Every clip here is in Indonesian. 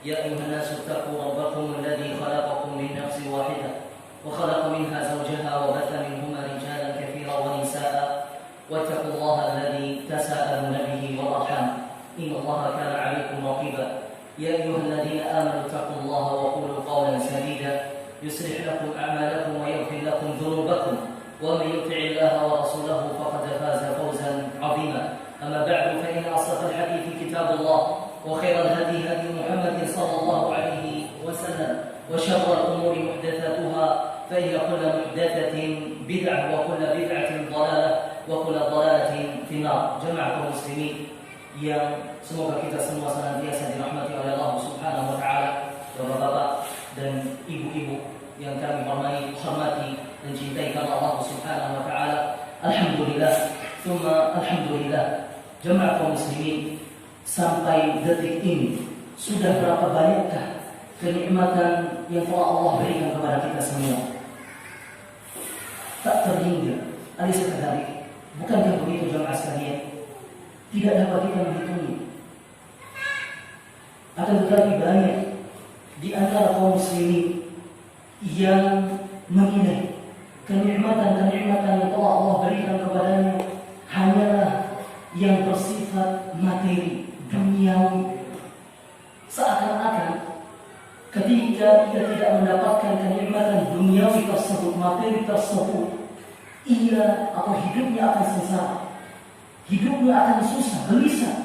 يا أيها الناس اتقوا ربكم الذي خلقكم من نفس واحدة وخلق منها زوجها وبث منهما رجالا كثيرا ونساء واتقوا الله الذي تساءلون به والأرحام إن الله كان عليكم رقيبا يا أيها الذين آمنوا اتقوا الله وقولوا قولا سديدا يصلح لكم أعمالكم ويغفر لكم ذنوبكم ومن يطع الله ورسوله فقد فاز فوزا عظيما أما بعد فإن أصدق الحديث كتاب الله وخير الهدي هدي محمد صلى الله عليه وسلم وشر الأمور محدثاتها فإن كل محدثة بدعة وكل بدعة ضلالة وكل ضلالة في النار. Jemaah kaum muslimin yang semoga kita semua senantiasa dirahmati oleh Allah Subhanahu wa taala, Bapak-bapak dan ibu-ibu yang kami hormati dan cintai karena Allah Subhanahu wa taala. Alhamdulillah, tsumma alhamdulillah. Jemaah kaum muslimin, sampai detik ini sudah berapa banyakkah kenikmatan yang telah Allah berikan kepada kita semua? Tak terhingga. Alaysa kadzalik? Bukankah begitu jemaah sekalian? Tidak dapat kita menghitungnya. Akan tetapi banyak di antara kaum muslimin yang menilai kenikmatan-kenikmatan yang telah Allah berikan kepadanya hanyalah yang bersifat materi, duniawi. Seakan-akan ketika ia tidak mendapatkan kenikmatan duniawi tersebut, materi tersebut, ia atau hidupnya akan sengsara, hidupnya akan susah, gelisah.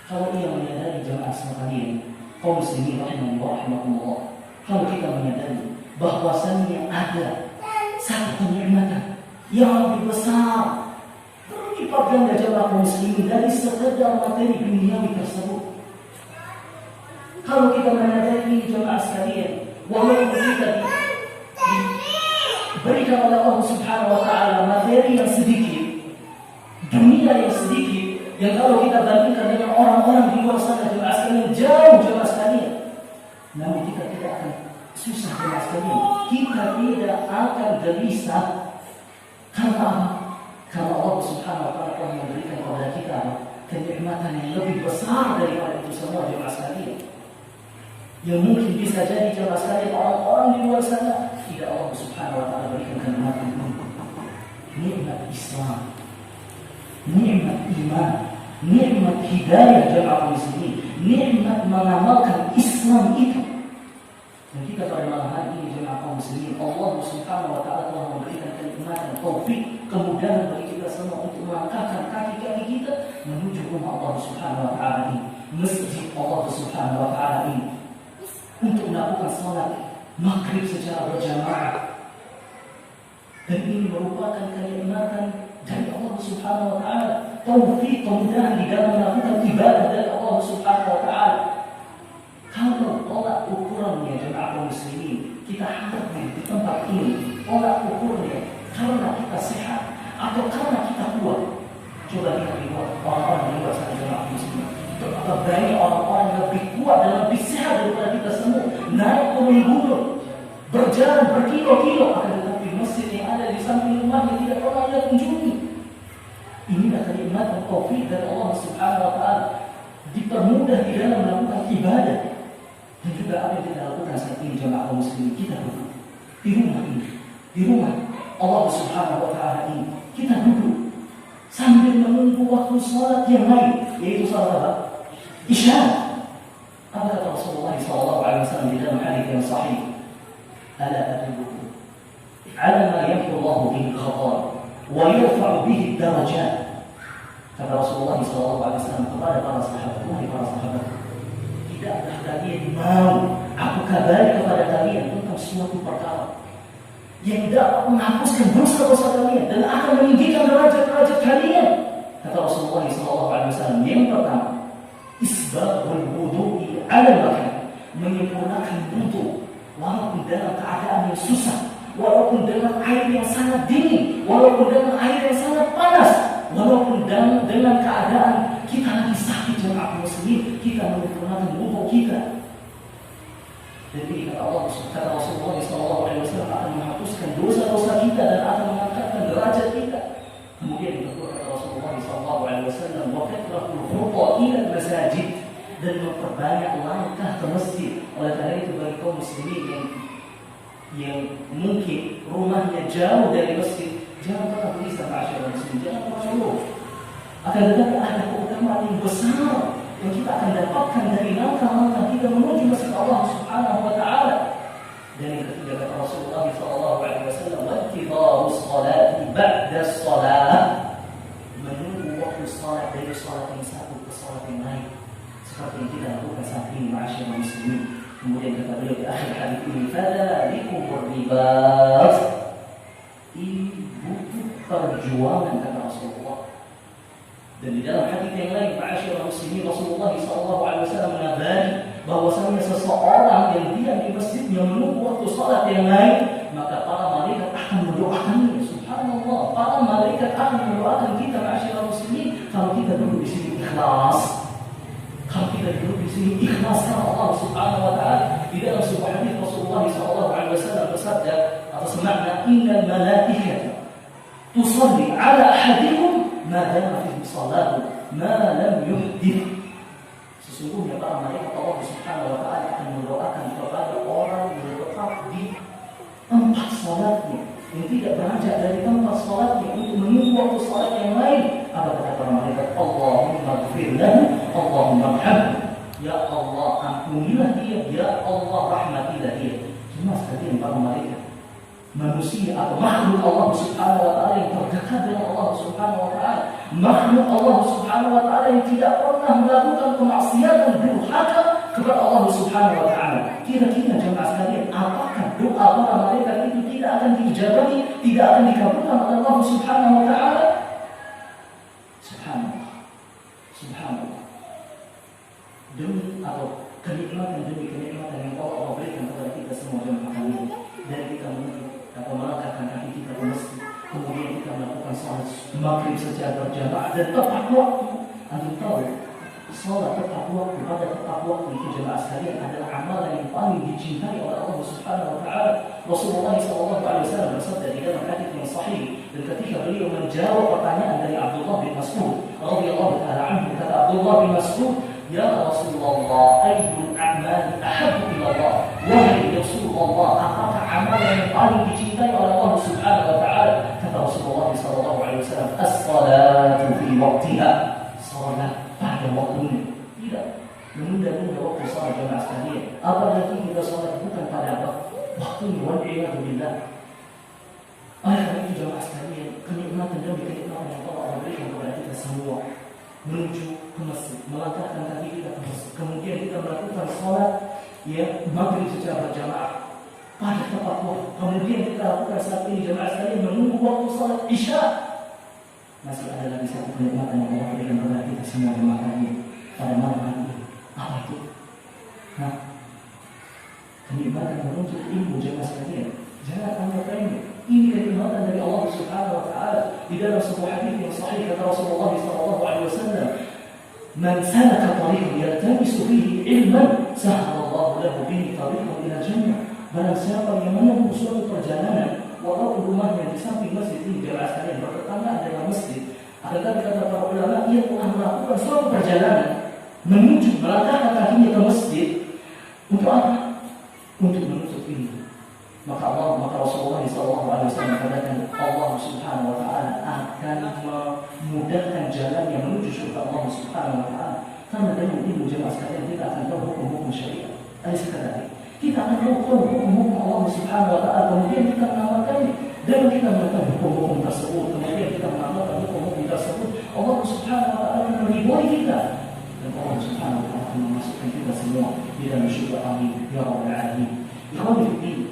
Kalau ia menyadari jemaah sekalian, kaum muslimin rahimakumullah, kalau kita menyadari bahwasannya ada satu kenikmatan yang lebih besar berlipat ganda jemaah kaum muslimin dari sekedar materi duniawi tersebut. Kalau kita menyadari ini jemaah sekalian, walaupun kita diberikan oleh Allah Subhanahu wa taala materi yang sedikit, dunia yang sedikit, yang kalau kita bandingkan dengan orang-orang di luar sana jemaah sekalian jauh jemaah sekalian, namun kita tidak akan susah jemaah sekalian, kita tidak akan gelisah. Karena apa? Karena Allah Subhanahu wa taala telah memberikan kepada kita kenikmatan yang lebih besar daripada itu semua jemaah sekalian. Yang mungkin bisa jadi jemaah sekalian orang-orang di luar sana tidak Allah Subhanahu wa taala berikan kenikmatan itu. Nikmat Islam, nikmat iman, nikmat hidayah jemaah muslimin, nikmat mengamalkan Islam itu. Dan kita pada malam hari ini jemaah muslimin, Allah Subhanahu wa taala telah memberikan kenikmatan, taufik, kemudahan bagi kita semua untuk melangkahkan kaki-kaki kita menuju rumah Allah Subhanahu wa taala ini, masjid Allah Subhanahu wa taala ini, untuk melakukan salat maghrib secara berjamaah. Dan ini merupakan kenikmatan dari Allah Subhanahu wa taala, taufik, kemudahan di dalam melakukan ibadah dari Allah Subhanahu wa taala. Kalau tolak ukurannya jemaah kaum muslimin, kita hadir di tempat ini, tolak ukurnya karena kita sehat atau karena kita kuat. Coba lihat di orang-orang di luar sana jemaah muslimin, betapa banyak orang-orang yang lebih kuat dan lebih sehat daripada kita semua, naik turun gunung, berjalan berkilo-kilo, akan tetapi masjid yang ada di samping rumahnya tidak pernah ia kunjungi. Inilah kenikmatan taufik dari Allah Subhanahu wa taala, dipermudah di dalam melakukan ibadah. Dan juga apa yang kita lakukan saat ini jemaah kaum muslimin, kita duduk di rumah ini, di rumah Allah Subhanahu wa taala ini, kita duduk sambil menunggu waktu salat yang lain, yaitu salat apa? Isya. Apa kata Rasulullah SAW di dalam hadis yang sahih? Ala adullukum ala ma yamhu Allah bihi al-khatar wa yarfa'u bihi ad-darajat. Kata Rasulullah SAW kepada para sahabat, wahai para sahabat, tidakkah kalian mau aku kabari kepada kalian tentang suatu perkara yang dapat menghapuskan dosa-dosa kalian dan akan meninggikan derajat-derajat kalian? Kata Rasulullah SAW, yang pertama, isbagul wudu'i ala makan, menyempurnakan wudu walaupun dalam keadaan yang susah, walaupun dengan air yang sangat dingin, walaupun dengan air yang sangat panas, walaupun dengan keadaan kita lagi sakit jemaah muslimin, kita menyempurnakan wudu kita. Dan ini kata Allah, kata Rasulullah SAW akan menghapuskan dosa-dosa kita dan akan mengangkatkan derajat kita. Kemudian kata Rasulullah SAW, wa kathrahul khuta ila masajid, yang mungkin rumahnya jauh dari masjid, jangan pernah gelisah ma'asyiral muslimin, jangan mengeluh. Akan tetapi ada keutamaan yang besar yang kita akan dapatkan dari langkah-langkah kita menuju masjid Allah Subhanahu wa taala. Dan yang ketiga kata Rasulullah sallallahu alaihi wasallam, "Wattiba'u sholati ba'da shalah." Menunggu waktu salat dari salat yang satu ke salat yang lain. Seperti yang kita lakukan saat ini ma'asyiral muslimin. Kemudian kata beliau di akhir hadis ini, "Fadzalikumur ribat." Ini butuh perjuangan kata Rasulullah. Dan di dalam hadis yang lain, ma'asyiral muslimin, Rasulullah SAW mengabari bahwasanya seseorang yang diam di masjidnya menunggu waktu salat yang lain, maka para malaikat akan mendoakannya. Subhanallah, para malaikat akan mendoakan kita ma'asyiral muslimin kalau kita duduk di sini ikhlas. Kalau kita duduk di sini ikhlas karena Allah Subhanahu wa taala. Di dalam sebuah hadis Rasulullah SAW bersabda atau semakna, "Innal malaikata tusalli ala ahadikum ma dama fihi salatu ma lam yuhdith." Sesungguhnya para malaikat Allah Subhanahu wa taala akan mendoakan kepada orang yang tetap di tempat salatnya, yang tidak beranjak dari tempat salatnya untuk menunggu waktu salat yang lain. Apa kata para malaikat? Allahumma ighfir lahu, Allahumma arhamhu. Ya Allah, ampunilah dia, ya Allah rahmatilah dia. Cuma sekalian para malaikat, manusia atau makhluk Allah Subhanahu wa taala yang terdekat dengan Allah Subhanahu wa taala, makhluk Allah Subhanahu wa taala yang tidak pernah melakukan kemaksiatan durhaka kepada Allah Subhanahu wa taala. Kira-kira jemaah sekalian, apakah doa para malaikat itu tidak akan diijabahi, tidak akan dikabulkan oleh Allah Subhanahu wa taala? Subhanallah. Subhanallah. Demi atau kenikmatan demi kenikmatan yang Allah berikan kepada kita semua jemaah sekalian, dari kita menuju atau melangkahkan kaki kita ke masjid, kemudian kita melakukan salat maghrib secara berjamaah dan tepat waktu. Antum tahu, salat tepat waktu pada tepat waktu itu jemaah sekalian adalah amalan yang paling dicintai oleh Allah Subhanahu wa taala. Rasulullah SAW bersabda di dalam hadis yang sahih, dan ketika beliau menjawab pertanyaan dari Abdullah bin Mas'ud radhiyallahu taala anhu, kata Abdullah bin Mas'ud, "Ya Rasulullah, ayyul a'mali ahabbu ila Allah?" Wahai Rasulullah, apakah amalan yang paling dicintai oleh Allah Subhanahu wa taala? Kata Rasulullah sallallahu alaihi wasallam, "As-salatu fi waqtiha." Salat pada waktunya. Tidak menunda-nunda waktu salat jemaah sekalian. Apalagi kita salat bukan pada waktunya, wal iyadu billah. Oleh karena itu jemaah sekalian, kenikmatan demi kenikmatan yang Allah berikan kepada kita semua, menuju ke masjid, melangkahkan kaki kita ke masjid, kemudian kita melakukan salat maghrib secara berjamaah pada tepat waktu, kemudian kita lakukan saat ini jemaah sekalian menunggu waktu salat isya. Masih ada lagi satu kenikmatan yang Allah berikan kepada kita semua jemaah sekalian pada malam hari ini. Apa itu? Kenikmatan menuntut ilmu jemaah sekalian. Jangan anggap remeh. Ini kenikmatan dari Allah Subhanahu wa taala. Di dalam sebuah hadis yang sahih kata Rasulullah sallallahu alaihi wasallam, "Man salaka tariqan yaltamisu fihi ilman, sahhalallahu lahu bihi tariqan ila jannah." Barang siapa yang menempuh suatu perjalanan, walaupun rumahnya di samping masjid ini jemaah sekalian bertetangga dengan masjid, akan kata para ulama, ia telah melakukan suatu perjalanan menuju melangkahkan kakinya ke masjid untuk apa? Untuk menuntut ilmu. Maka Rasulullah SAW mengatakan Allah Subhanahu wa taala akan memudahkan jalan yang menuju surga Allah Subhanahu wa taala. Karena dengan ilmu jemaah sekalian kita akan tahu hukum-hukum syariat. Sekadar kita akan tahu hukum-hukum Allah Subhanahu wa taala, kemudian kita mengamalkannya. Dan kita melakukan hukum-hukum tersebut, kemudian kita mengamalkan hukum-hukum tersebut, Allah Subhanahu wa taala akan meridhoi kita. Dan Allah Subhanahu wa taala akan memasukkan kita semua di dalam syurga. Amin ya rabbal alamin. Ikhwani fillah,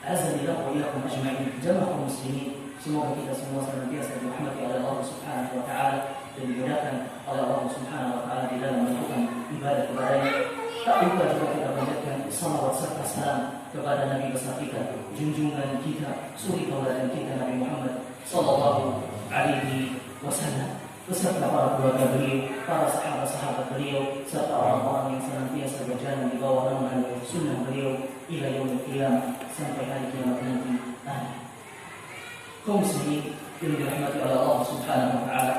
azanillahu wa iyyakum ajma'in. Jamaah muslimin, semoga kita semua senantiasa dirahmati oleh Allah Subhanahu wa taala dan dimudahkan oleh Allah Subhanahu wa taala di dalam melakukan ibadah kepada-Nya. Tak lupa juga kita panjatkan salawat serta salam kepada Nabi besar kita, junjungan kita, suri tauladan kita Nabi Muhammad sallallahu alaihi wasallam, beserta para keluarga beliau, para sahabat-sahabat beliau, serta orang-orang yang senantiasa berjalan di bawah naungan sunnah beliau ila yaumil qiyamah, sampai hari kiamat nanti. Amin. Kaum muslimin yang dirahmati oleh Allah Subhanahu wa taala,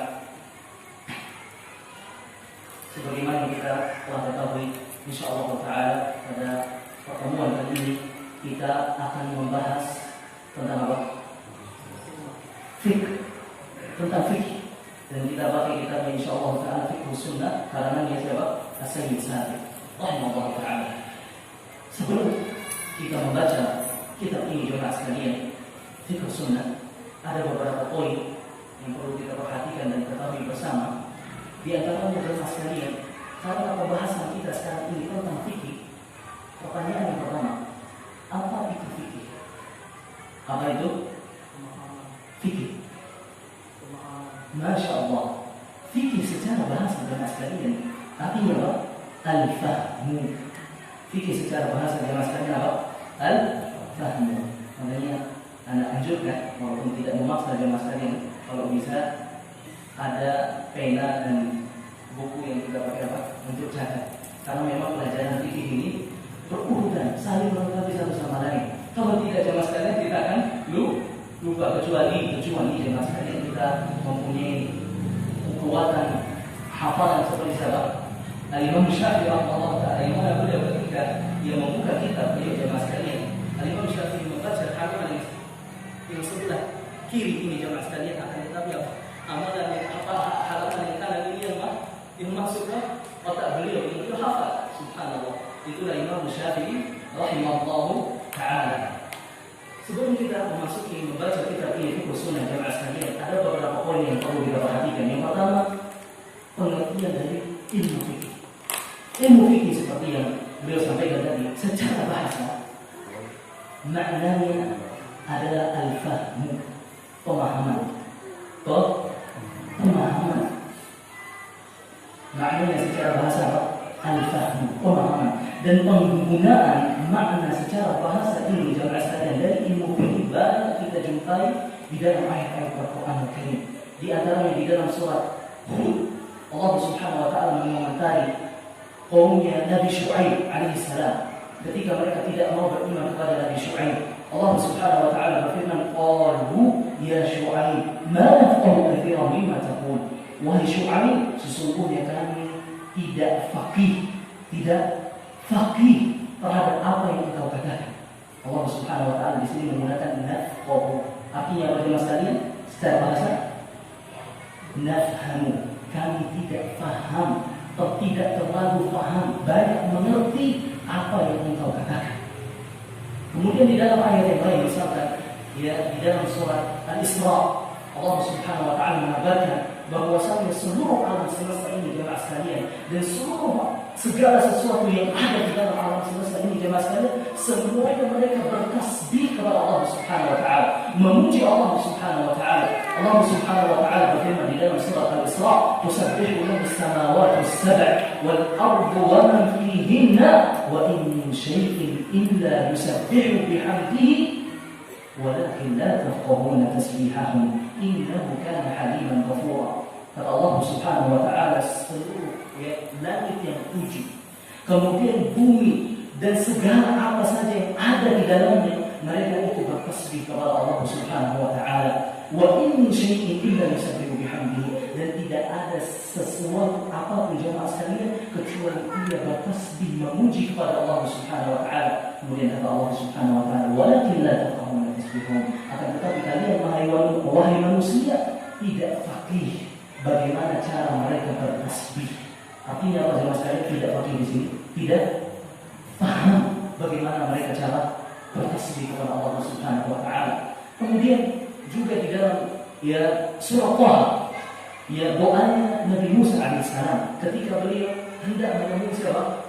sebagaimana kita telah ketahui, insyaallah taala pada pertemuan kali ini kita akan membahas tentang apa? Fikih, tentang fikih. Dan kita pakai kitab insyaallah taala Fiqh Sunnah karangan siapa? As-Sayyid Sabiq rahimahullah taala. Sebelum kita membaca kitab ini jemaah sekalian, Fiqh Sunnah, ada beberapa poin yang perlu kita perhatikan dan ketahui bersama. Di antaranya jemaah sekalian, karena pembahasan kita sekarang ini tentang fikih, pertanyaan yang pertama, apa itu fikih? Apa itu fikih? Masya Allah, fikih secara bahasa jemaah sekalian artinya apa? Al-fahmu. Fikih secara bahasa jemaah sekalian apa? Al-fahmu. Makanya anda anjurkan, walaupun tidak memaksa jemaah sekalian, kalau bisa ada pena dan buku yang kita pakai apa? Untuk catat. Karena memang pelajaran fikih ini berurutan, saling melengkapi satu sama lain. Kalau tidak jemaah sekalian kita akan lupa, kecuali jemaah sekalian kita mempunyai kekuatan hafalan seperti siapa? Al-Imam Syafi'i rahimahullah taala yang mana beliau ketika dia membuka kitab beliau jemaah sekalian, Al-Imam Syafi'i membaca halaman yang sebelah kiri ini jemaah sekalian, akan tetapi amalan yang apa halaman yang kanan ini yang maksudnya otak beliau itu hafal. Subhanallah, itulah Imam Syafi'i rahimahullah taala. Sebelum kita membaca kitab ini Fiqh Sunnah jemaah sekalian, ada beberapa poin yang perlu kita perhatikan. Yang pertama, pengertian dari ilmu fikih. Ilmu fikih seperti yang beliau sampaikan tadi, secara bahasa maknanya adalah al-fahmu, pemahaman. Pemahaman. Maknanya secara bahasa apa? Al-fahmu, pemahaman. Dan penggunaan makna secara bahasa ini jemaah sekalian dari ilmu fikih banyak kita jumpai di dalam ayat-ayat Al-Qur'an Al-Karim. Di antaranya di dalam surat Hud, Allah Subhanahu wa taala mengomentari kaumnya Nabi Syuaib alaihissalam ketika mereka tidak mau beriman kepada Nabi Syuaib. Allah Subhanahu wa taala berfirman, "Qalu ya Syuaib, ma nafqahu katsiran mimma taqul." Wahai Syuaib, sesungguhnya kami tidak faqih terhadap apa yang engkau katakan. Allah Subhanahu wa taala di sini menggunakan nafqahu. Artinya apa jemaah sekalian? Secara bahasa nafhamu, kami tidak faham atau tidak terlalu faham, banyak mengerti apa yang engkau katakan. Kemudian di dalam ayat yang lain misalkan ya di dalam surat Al-Isra, Allah Subhanahu wa taala mengabarkan bahwasanya seluruh alam semesta ini jemaah sekalian dan segala sesuatu yang ada di dalam alam semesta ini jemaah sekalian, semuanya mereka bertasbih kepada Allah Subhanahu wa taala, memuji Allah Subhanahu wa taala. Allah Subhanahu wa taala berfirman di dalam surat Al-Isra, "Tusabbihu lahu as-samawati as-sab' wal ardu wa man fihinna wa in min shay'in illa yusabbihu bihamdihi walakin la tafqahuna tasbihahum innahu kana haliman ghafura." Kata Allah Subhanahu wa taala, seluruh langit yang puji, kemudian bumi dan segala apa saja yang ada di dalamnya, mereka itu bertasbih kepada Allah Subhanahu wa taala. Wa in syai'in illa yusabbihu bihamdihi, dan tidak ada sesuatu apapun jemaah sekalian kecuali ia bertasbih memuji kepada Allah Subhanahu wa taala. Kemudian kata Allah Subhanahu wa taala, walakin la tafqahuna tasbihahum, akan tetapi kalian wahai manusia tidak faqih bagaimana cara mereka bertasbih. Artinya apa jemaah sekalian? Tidak faqih di sini, tidak paham bagaimana mereka cara bertasbih kepada Allah Subhanahu wa taala. Kemudian juga di dalam surah Taha, doanya Nabi Musa alaihissalam ketika beliau hendak menemui siapa?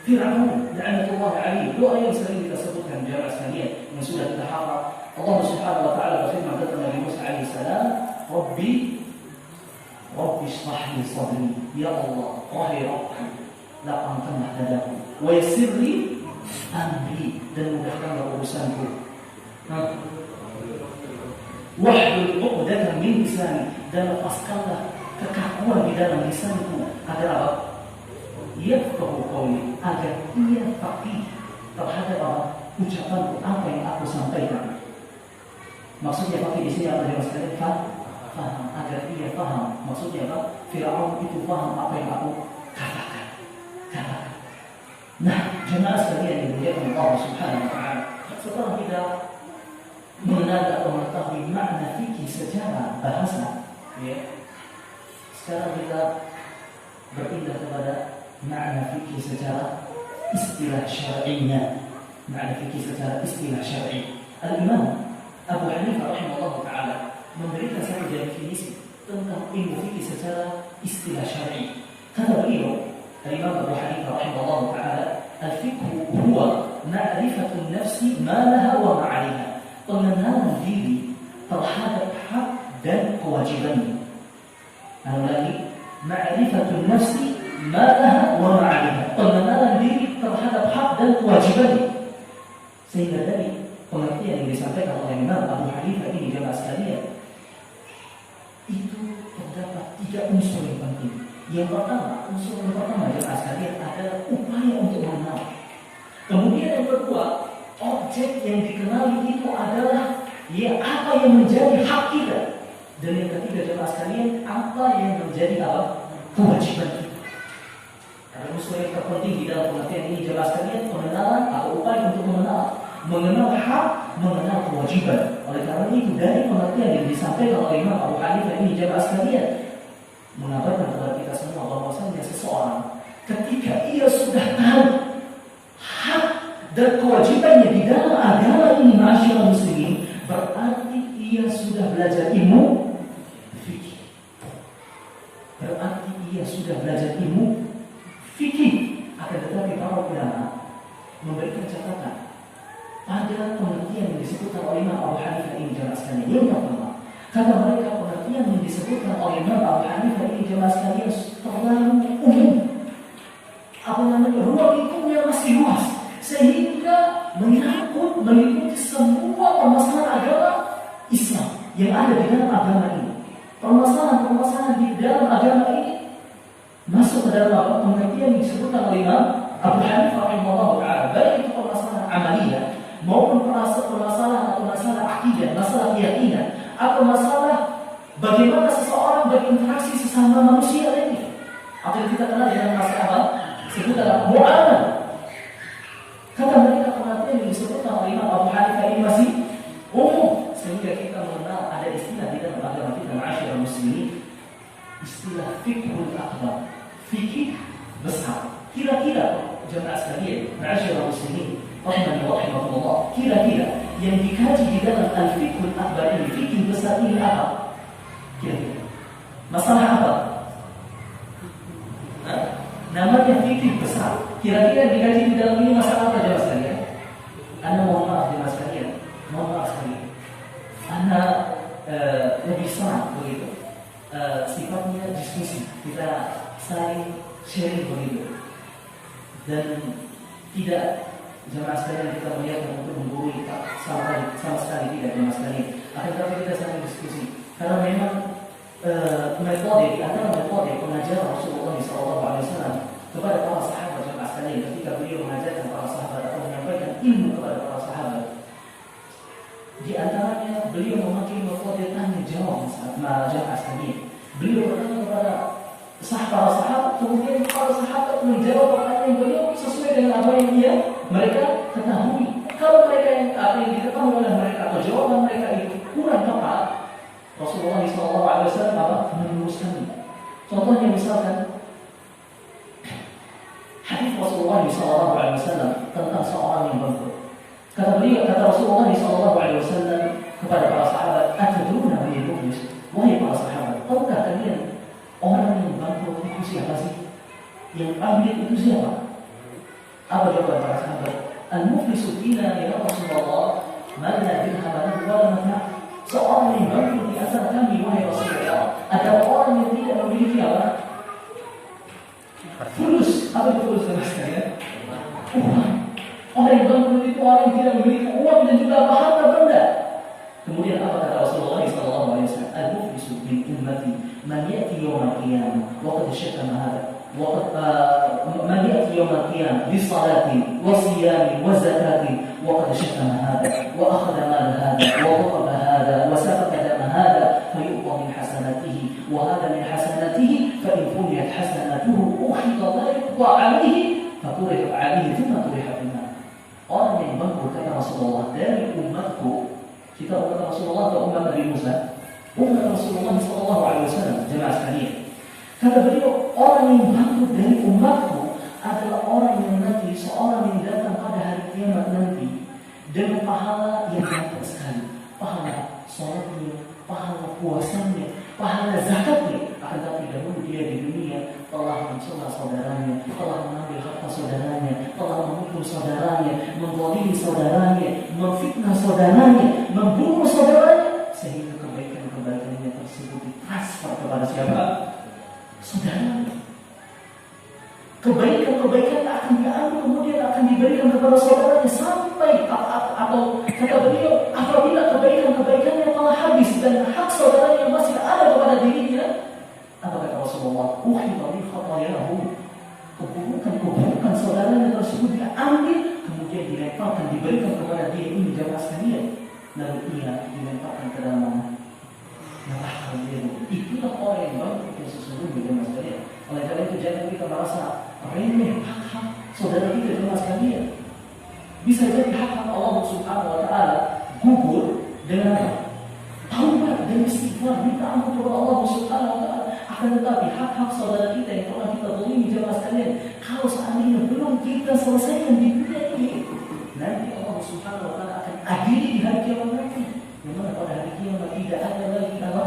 Fir'aun la'natullah alaihi. Doa yang sering kita sebutkan jemaah sekalian yang sudah kita hafal. Allah Subhanahu wa taala berfirman kepada Nabi Musa alaihissalam, Rabbi shrah li sadri, ya Allah, wahai Rabbku, lapangkanlah dadaku, wa yassir li amri, dan mudahkanlah urusanku. Wahlul 'uqdatam min lisani, dan lepaskanlah kekakuan di dalam lisanku agar apa? Yafqahu qawli, agar ia faqih terhadap apa? Ucapanku, apa yang aku sampaikan. Maksudnya faqih di sini apa jemaah sekalian? Faham, agar ia faham. Maksudnya apa? Fir'aun itu faham apa yang aku katakan. Nah, jemaah sekalian yang dimuliakan Allah Subhanahu wa taala, setelah kita mengenal atau mengetahui makna fikih secara bahasa, ya, sekarang kita berpindah kepada makna fikih secara istilah syar'inya. Makna fikih secara istilah syar'i. Al-Imam Abu Hanifah rahimahullah ta'ala memberikan satu definisi tentang ilmu fikih secara istilah syar'i. Kata beliau, Al-Imam Abu Hanifah rahimahullah ta'ala, al-fiqhu huwa ma'rifatun nafsi ma laha wa ma'aliha. Pengenalan diri terhadap hak dan kewajibannya. Lagi, ma'rifatun nafsi ma laha wa ma'aliha. Pengenalan diri terhadap hak dan kewajibannya. Sehingga dari pengertian yang disampaikan oleh Imam Abu Hanifah ini jemaah sekalian, itu terdapat 3 unsur yang penting. Unsur yang pertama jemaah sekalian adalah upaya untuk mengenal. Kemudian yang kedua, objek yang dikenali itu adalah ya apa yang menjadi hak kita. Dan yang ketiga jemaah sekalian, apa yang menjadi kewajiban kita. Ada unsur yang terpenting di dalam pengertian ini jemaah sekalian, pengenalan atau upaya untuk mengenal hak, mengenal kewajiban. Oleh karena itu dari pengertian yang disampaikan oleh Imam Abu Hanifah ini jemaah sekalian mengabarkan kepada kita semua bahwasanya seseorang ketika ia sudah tahu hak dan kewajibannya di dalam agama ini, masyaallah muslimin, berarti ia sudah belajar ilmu fikih. Berarti ia sudah belajar ilmu fikih. Akan tetapi para ulama memberikan catatan pada pengertian yang disebutkan oleh Imam Abu Hanifah ini jemaah sekalian. Yang pertama, kata mereka pengertian yang disebutkan oleh Imam Abu Hanifah ini jemaah sekalian terlalu umum. Ruang lingkupnya masih luas sehingga meliputi semua permasalahan agama Islam yang ada di dalam agama ini. Permasalahan di dalam agama ini masuk ke dalam pengertian yang disebutkan oleh Imam Abu Hanifah rahimahullah ta'ala, baik itu permasalahan amaliyah maupun permasalahan atau masalah akidah, masalah keyakinan, atau masalah bagaimana seseorang berinteraksi sesama manusia lainnya. Atau yang kita kenal dengan masalah apa? Sebutan mu'amalah. Kata mereka pengertian yang disebutkan oleh Imam Abu Hanifah ini masih umum, sehingga kita mengenal ada istilah di dalam agama kita ma'asyiral muslimin, istilah fiqhul akbar, fikih besar. Kira-kira jemaah sekalian ma'asyiral muslimin rahimani wa rahimakumullah, kira-kira yang dikaji di dalam al-fiqhul akbar ini, fikih besar ini apa? Kira-kira masalah apa? Namanya fikih besar. Kira-kira dikaji di dalam ini masalah apa jemaah sekalian? Anda mohon maaf jemaah sekalian, mohon maaf sekali. Anda lebih senang begitu. Sifatnya diskusi, kita saling sharing begitu. Dan tidak jemaah sekalian kita melihat untuk menggurui sama sekali tidak jemaah sekalian. Akan tetapi kita saling diskusi. Karena memang metode di antara metode pengajaran Rasulullah SAW kepada para sahabat jemaah sekalian ketika beliau mengajarkan para sahabat atau menyampaikan ilmu kepada para sahabat, di antaranya beliau memakai metode tanya jawab jemaah sekalian. Beliau bertanya kepada para sahabat, kemudian para sahabat menjawab pertanyaan beliau sesuai dengan apa yang mereka ketahui. Kalau mereka apa yang diketahui oleh mereka atau jawaban mereka itu kurang tepat, Rasulullah SAW meluruskan. Contohnya misalkan hadis Rasulullah SAW tentang seorang yang bangkrut. Kata Rasulullah SAW kepada para sahabat, "Atadruna man al-muflis?" Wahai para sahabat, tahukah kalian orang yang bangkrut itu siapa sih? Yang ambil itu siapa? Apa jawaban para sahabat? "Al-muflisu fina ya Rasulullah, man la dirham lahu wa la mata'." Seorang yang bangkrut di antara kami wahai Rasulullah adalah orang yang tidak memiliki apa? Fulus. Apa itu fulus sekalian? Uang. Orang yang bangkrut itu orang yang tidak memiliki uang dan juga harta benda. Kemudian apa kata Rasulullah SAW? "Al-muflisu min ummati man ya'ti yawm al-qiyamah wa qad shatama hadha wa man ya'ti yawm al-qiyamah bi salati wa siyami wa zakati wa qad shatama hadha wa akhadha mal hadha wa daraba hadha wa safaka dama hadha fa yu'ta min hasanatihi wa hadha min hasanatihi fa in funiyat hasanatuhu ukhidha la yuqta 'alayhi fa turiha 'alayhi thumma turiha fi an-nar." Orang yang bangkrut kata Rasulullah, dari umatku, kita umat Rasulullah atau umat Nabi Musa? Umat Rasulullah SAW, jemaah sekalian. Kata beliau, orang yang bangkrut dari umatku adalah orang yang nanti, seorang yang datang pada hari kiamat nanti dengan pahala yang banyak sekali, pahala sholatnya, pahala puasanya, pahala zakatnya. Akan tapi dahulu dia di dunia telah mencela saudaranya, telah mengambil harta saudaranya, telah memukul saudaranya, menggolimi saudaranya, memfitnah saudaranya, membunuh saudaranya, sehingga kebaikan-kebaikannya tersebut ditransfer kepada siapa? Saudaranya. Kebaikan-kebaikan akan diambil kemudian akan diberikan kepada saudaranya sampai atau kata beliau, apabila kebaikan-kebaikannya telah habis dan hak saudaranya masih ada kepada dirinya, apa kata Rasulullah? Uhibari khatayahu, keburukan saudaranya tersebut diambil kemudian dilemparkan, diberikan kepada dia. Ini jamaah sekalian, lalu ia dilemparkan ke dalam neraka. Itulah orang yang bangkrut yang sesungguhnya, jamaah sekalian. Oleh karena itu jangan kita merasa remeh hak-hak saudara kita, jemaah sekalian. Bisa jadi hak-hak Allah Subhanahu wa taala gugur dengan taubat dan istighfar, minta ampun kepada Allah Subhanahu wa taala. Akan tetapi hak-hak saudara kita yang telah kita zalimi, jemaah sekalian, kalau seandainya belum kita selesaikan di dunia ini, nanti Allah Subhanahu wa taala akan adili di hari kiamat nanti. Yang mana pada hari kiamat tidak ada lagi apa?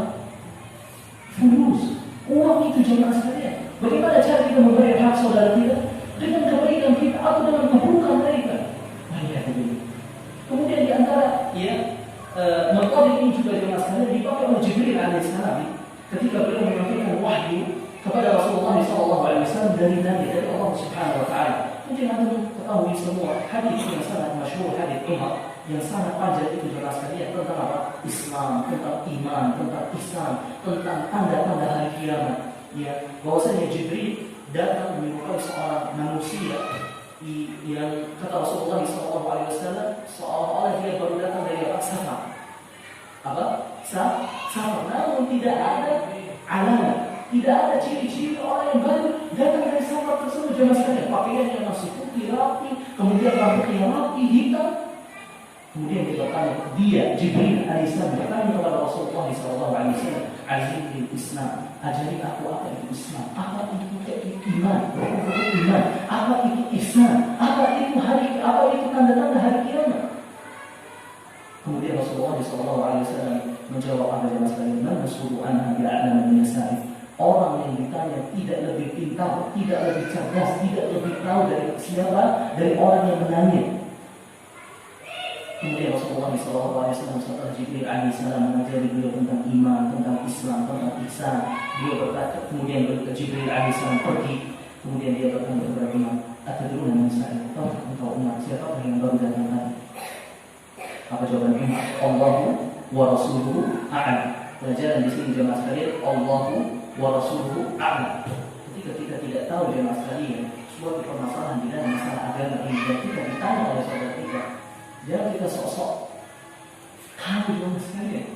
Fulus, uang itu, jemaah sekalian. Bagaimana cara kita membayar hak saudara kita? Dengan kebaikan kita atau dengan keburukan mereka? Kemudian di antara metode ini juga jemaah sekalian dipakai oleh Jibril alaihissalam ketika beliau menyampaikan wahyu kepada Rasulullah SAW dari Allah Subhanahu wa taala. Mungkin anda ketahui semua hadis yang sangat masyhur, hadis Umar yang sangat panjang itu, jemaah sekalian, tentang apa? Islam, tentang iman, tentang ihsan, tentang tanda-tanda hari kiamat. Ya, bahwasanya Jibril datang menyerupai seorang manusia yang kata Rasulullah SAW seolah-olah dia baru datang dari safar. Safar, namun tidak ada alamat, tidak ada ciri-ciri orang yang baru datang dari safar tersebut, jemaah sekalian. Pakaiannya masih putih rapi, kemudian rambutnya rapi hitam. Kemudian dia Jibril alaihissalam bertanya kepada Rasulullah SAW, "Azimil Islam, ajari aku apa itu Islam, apa itu iman, apa itu ihsan, apa itu tanda-tanda hari kiamat." Kemudian Rasulullah SAW menjawab apa jemaah sekalian, "Man mas'ulu anha bi'a'lamu min as-sa'il." Orang yang ditanya tidak lebih pintar, tidak lebih cerdas, tidak lebih tahu dari siapa, dari orang yang menanya. Kemudian Rasulullah SAW setelah Jibril alaihissalam mengajari beliau tentang iman, tentang Islam, tentang ihsan, beliau berkata, kemudian Jibril alaihissalam pergi, kemudian dia bertanya kepada Umar, "Atadruna man sa'il?" Tahu engkau Umar, siapa yang baru datang tadi? Apa jawaban Umar? "Allahu wa rasuluhu a'lam." Pelajaran di sini jemaah sekalian, Allahu wa rasuluhu a'lam. Ketika kita tidak tahu jemaah sekalian suatu permasalahan di dalam masalah agama ini dan kita ditanya oleh saudara kita, jangan kita sok-sok tahu jemaah sekalian.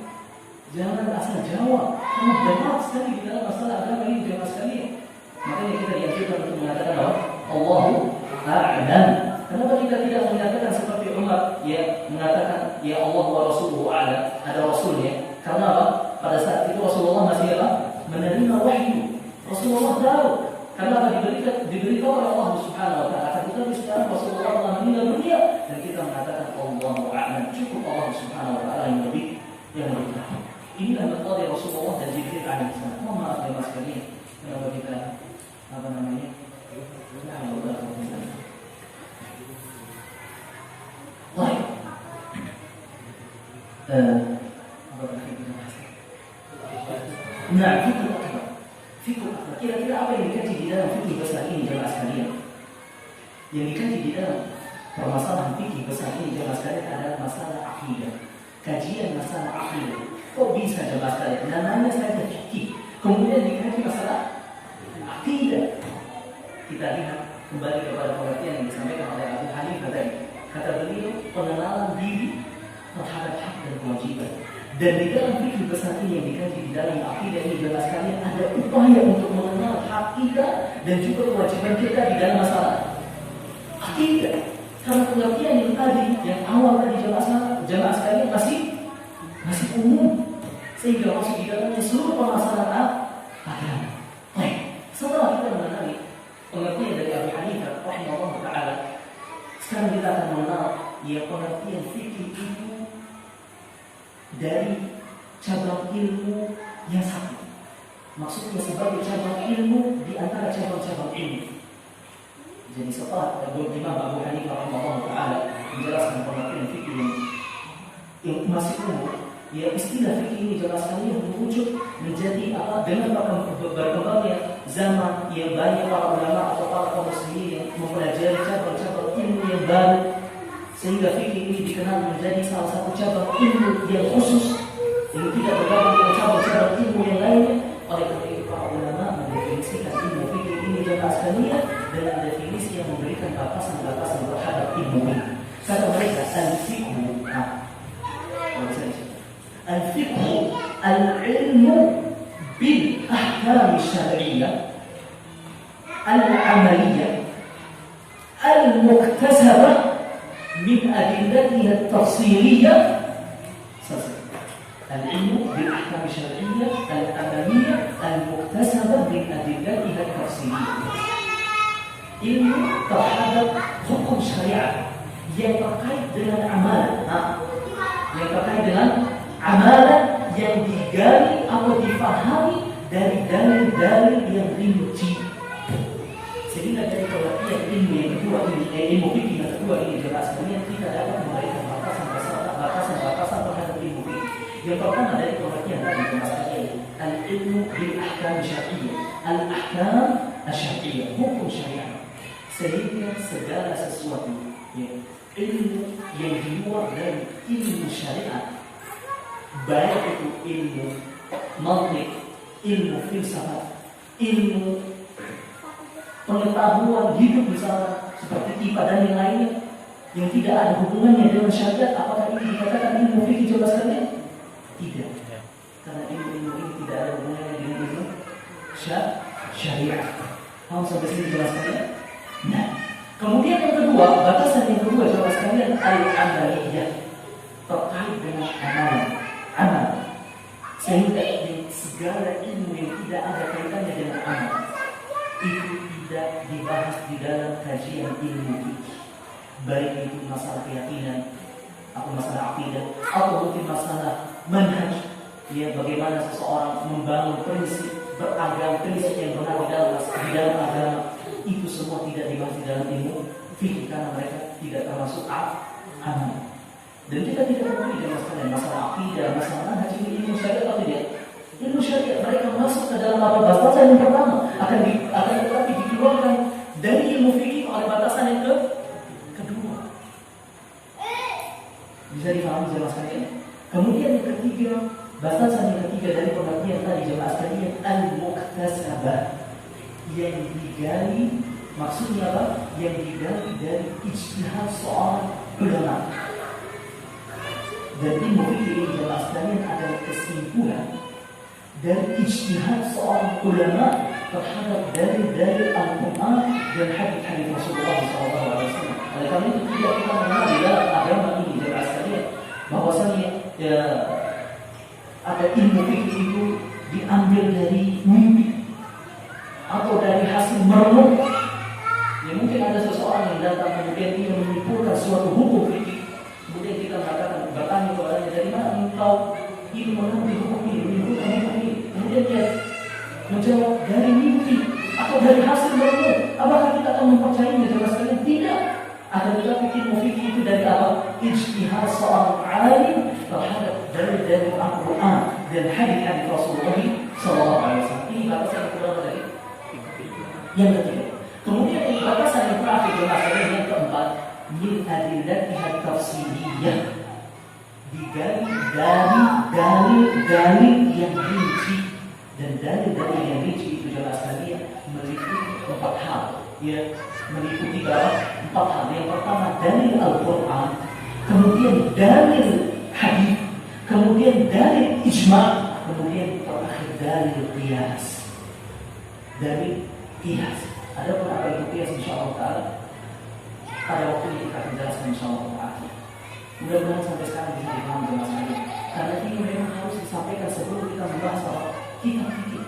Jangan asal jawab. Kamu berat sekali di dalam masalah agama ini jemaah sekalian. Makanya kita dianjurkan untuk mengatakan apa? Allahu a'lam. Kenapa kita tidak menyatakan seperti Umar mengatakan ya Allah wa rasuluhu a'lam, ada rasulnya? Karena apa? Pada saat itu Rasulullah masih apa? Menerima wahyu. Rasulullah tahu. Karena apa? Diberitahu oleh Allah Subhanahu wa taala. Tetapi sekarang Rasulullah telah meninggal dunia dan kita mengatakan Allahu a'lam. Cukup Allah Subhanahu wa taala yang lebih tahu. Inilah metode Rasulullah dan Jibril alaihissalam. Mohon maaf ya mas sekalian. Kalau kita baik. Nah, fikih akhlak. Kira-kira apa yang dikaji di dalam fikih besar ini jemaah sekalian? Yang dikaji di dalam permasalahan fikih besar ini jemaah sekalian adalah masalah akidah. Kajian masalah akidah. Kok bisa jemaah sekalian? Namanya saja fikih. Kemudian dikaji masalah akidah. Kita lihat kembali kepada pengertian yang disampaikan oleh Abu Hanifah tadi. Kata beliau, pengenalan diri terhadap hak dan kewajiban. Dan di dalam fikih besar ini yang dikaji di dalam akidah ini jelas sekali ada upaya untuk mengenal hak kita dan juga kewajiban kita di dalam masalah akidah. Karena pengertian yang tadi yang pengetahuan tadi jamaah sekalian masih umum, sehingga masuk di dalamnya seluruh permasalahan agama. Baik, setelah kita mengenali pengertian dari Abu Hanifah rahimahullah taala, sekarang kita akan mengenal pengertian fikih itu dari cabang ilmu yang satu. Maksudnya sebagai cabang ilmu di antara cabang-cabang ilmu. Jadi setelah Imam Abu Hanifah rahimahullah taala menjelaskan pengertian fikih yang masih umum, istilah fikih ini jelas sekali merujuk menjadi apa dengan berkembangnya zaman yang banyak para ulama atau para kaum muslimin yang mempelajari cabang-cabang ilmu yang baru, sehingga fikih ini dikenal menjadi salah satu cabang ilmu yang khusus yang tidak bergabung dengan cabang-cabang ilmu yang lainnya. Oleh karena itu para ulama mendefinisikan ilmu fikih ini jelas sekali dengan definisi yang memberikan batasan-batasan terhadap ilmu ini. Kata mereka al-fiqhu, al-fiqhu al-ilmu bil ahkam syar'iyyah al-amaliyah al-muktasabah min adillatiha at-tafsiliyah. Al-ilmu bil ahkam syar'iyyah al-amaliyah al-muktasabah min adillatiha at-tafsiliyah. Ilmu terhadap hukum syariat yang terkait dengan amalan, yang terkait dengan amalan yang digali atau difahami dari dalil-dalil yang rinci. Sehingga dari pengertian ilmu yang kedua ini, ilmu fikih yang kedua ini jelas sekalian kita dapat memberikan batasan terhadap ilmu fikih. Yang pertama dari pengertian tadi jelas sekalian al-ilmu bil ahkam syar'iyyah, al-ahkam syar'iyyah, hukum syariat. Sehingga segala sesuatu ilmu yang di luar dari ilmu syariat, baik itu ilmu mantiq, ilmu filsafat, ilmu pengetahuan hidup misalnya seperti IPA dan yang lainnya yang tidak ada hubungannya dengan syariat, apakah ini dikatakan ilmu fikih? Jelas sekalian tidak, karena ilmu ini tidak ada hubungannya dengan ilmu syariat. Kamu sampai sini jelas sekalian? Nah, kemudian yang kedua, batasan yang kedua jelas sekalian al-amaliyah, terkait dengan amal. Sehingga segala ilmu yang tidak ada kaitannya dengan amal itu tidak dibahas di dalam kajian ilmu fikih, baik itu masalah keyakinan atau masalah akidah atau mungkin masalah manhaj, bagaimana seseorang membangun prinsip beragama, prinsip yang benar di dalam agama. Itu semua tidak dibahas di dalam ilmu fikih karena mereka tidak termasuk amal. Dan kita tidak peduli dengan masalah akidah, masalah manhaj, ilmu syariat atau tidak. Ilmu syariat mereka masuk ke dalam batasan yang pertama akan tetapi dikeluarkan dari ilmu fikih oleh batasan yang kedua. Bisa dipahami jelas sekalian? Kemudian yang ketiga, batasan yang ketiga dari pengertian tadi jelas sekalian al-muktasabah, yang digali, maksudnya apa? Yang digali dari ijtihad seorang ulama. Dan ilmu fikih ini jelas sekalian adalah kesimpulan dari ijtihad seorang ulama terhadap dalil-dalil Al-Quran dan hadis-hadis Rasulullah SAW. Oleh karena itu tidak kita mengenal di dalam agama ini jelas sekalian bahwasanya ada ilmu fikih itu diambil dari mimpi atau dari hasil merenung. Ya mungkin ada seseorang yang datang kemudian dia menyimpulkan suatu hukum fikih, kemudian kita bertanya kepadanya, dari mana engkau ini mengerti hukum ini, menyimpulkan hukum ini? Kemudian dia menjawab dari mimpi atau dari hasil merenung. Apakah kita akan mempercayainya? Jelas sekali tidak. Akan tetapi ilmu fikih itu dari apa? Ijtihad seorang alim terhadap dalil-dalil Al-Quran dan hadis-hadis Rasulullah SAW. Ini batasan yang kedua dari yang ketiga. Kemudian batasan yang terakhir jelas yang keempat, min adillatiha tafsiliyah, digali dari dalil-dalil yang rinci. Dan dalil-dalil yang rinci itu jelas sekali meliputi 4 hal. Meliputi empat hal. Yang pertama dalil Al-Quran, kemudian dalil hadis, kemudian dalil ijma', kemudian terakhir dalil qiyas. Dalil qiyas. Ada pun apa itu qiyas insyaallah taala pada waktu ini kita akan jelaskan insyaallah taala. Mudah-mudahan sampai sekarang bisa dipahami jemaah sekalian. Karena ini memang harus disampaikan sebelum kita membahas apa? Kita fikih.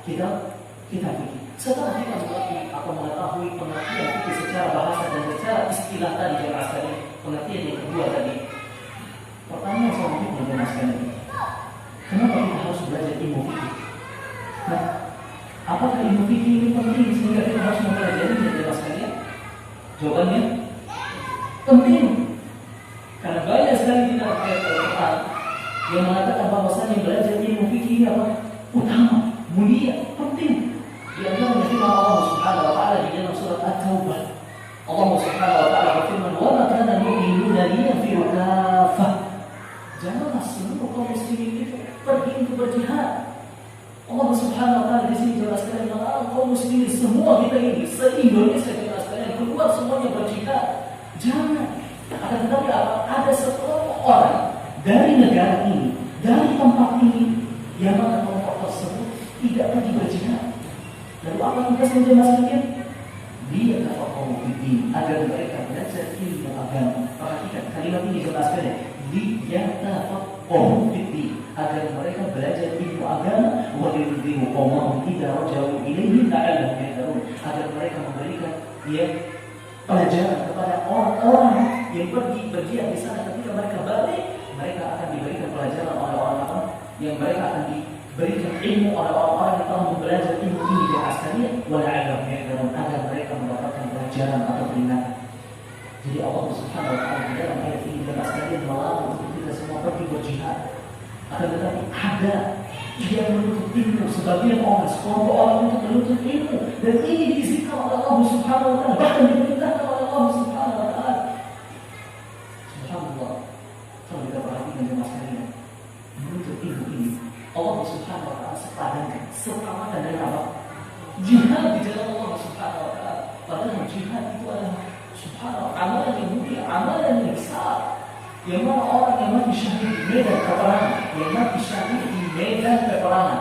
Kita fikih. Setelah kita mengerti atau mengetahui pengertian fikih secara bahasa dan secara istilah tadi jemaah sekalian, pengertian yang kedua tadi. Pertanyaan selanjutnya jemaah sekalian, kenapa kita harus belajar ilmu fikih? Nah, apakah ilmu fikih ini penting sehingga kita harus mempelajarinya jemaah sekalian? Jawabannya penting. Karena banyak sekali kita ayat Al-Quran yang mengatakan bahwasanya belajar ilmu fikih ini apa? Utama, mulia, penting. Di antaranya firman Allah Subhanahu wa taala di dalam surat At-Taubah. Allah Subhanahu wa taala berfirman, "Wa ma kana al-mu'minuna liyanfiru kaffah." Janganlah seluruh kaum muslimin itu pergi untuk berjihad. Allah Subhanahu wa taala di sini jelaskan bahwa kaum muslimin semua kita ini se-Indonesia jelaskan keluar semuanya berjihad. Jangan. Akan tetapi ada sekelompok orang dari negara ini, dari tempat ini, yang mana kelompok tersebut tidak pergi berjihad. Lalu apa tugasnya jemaah sekalian? Dia tafaqahu fiddin, agar mereka belajar ilmu agama. Perhatikan kalimat ini jemaah sekalian. Dia tafaqahu fiddin, agar mereka belajar ilmu agama. Wa yudhiru qawmahum idza raja'u ilaihim la'allahum yahtadun, agar mereka memberikan pelajaran kepada orang-orang yang pergi berjihad di sana. Ketika mereka balik, mereka akan diberikan pelajaran oleh orang-orang yang mereka akan diberikan ilmu oleh orang-orang yang telah belajar ilmu ini di aslinya, wala'allahum yahtadun, agar mereka mendapatkan pelajaran atau peringatan. Jadi Allah Subhanahu wa taala di dalam ayat ini dan sekalian melarang untuk kita semua pergi berjihad. Akan tetapi ada yang menuntut ilmu, sebagian orang, sekelompok orang untuk menuntut ilmu, dan ini diizinkan oleh Allah Subhanahu wa taala, bahkan diperintahkan oleh Allah Subhanahu wa taala. Subhanallah, kalau kita perhatikan jemaah sekalian, menuntut ilmu ini Allah Subhanahu wa taala setamakan dengan apa? Jihad di jalan Allah Subhanahu wa taala. Padahal jihad itu adalah subhanallah amalan yang mulia, amalan yang besar. Yang mana orang yang mati syahid di medan peperangan, yang mati syahid di medan peperangan,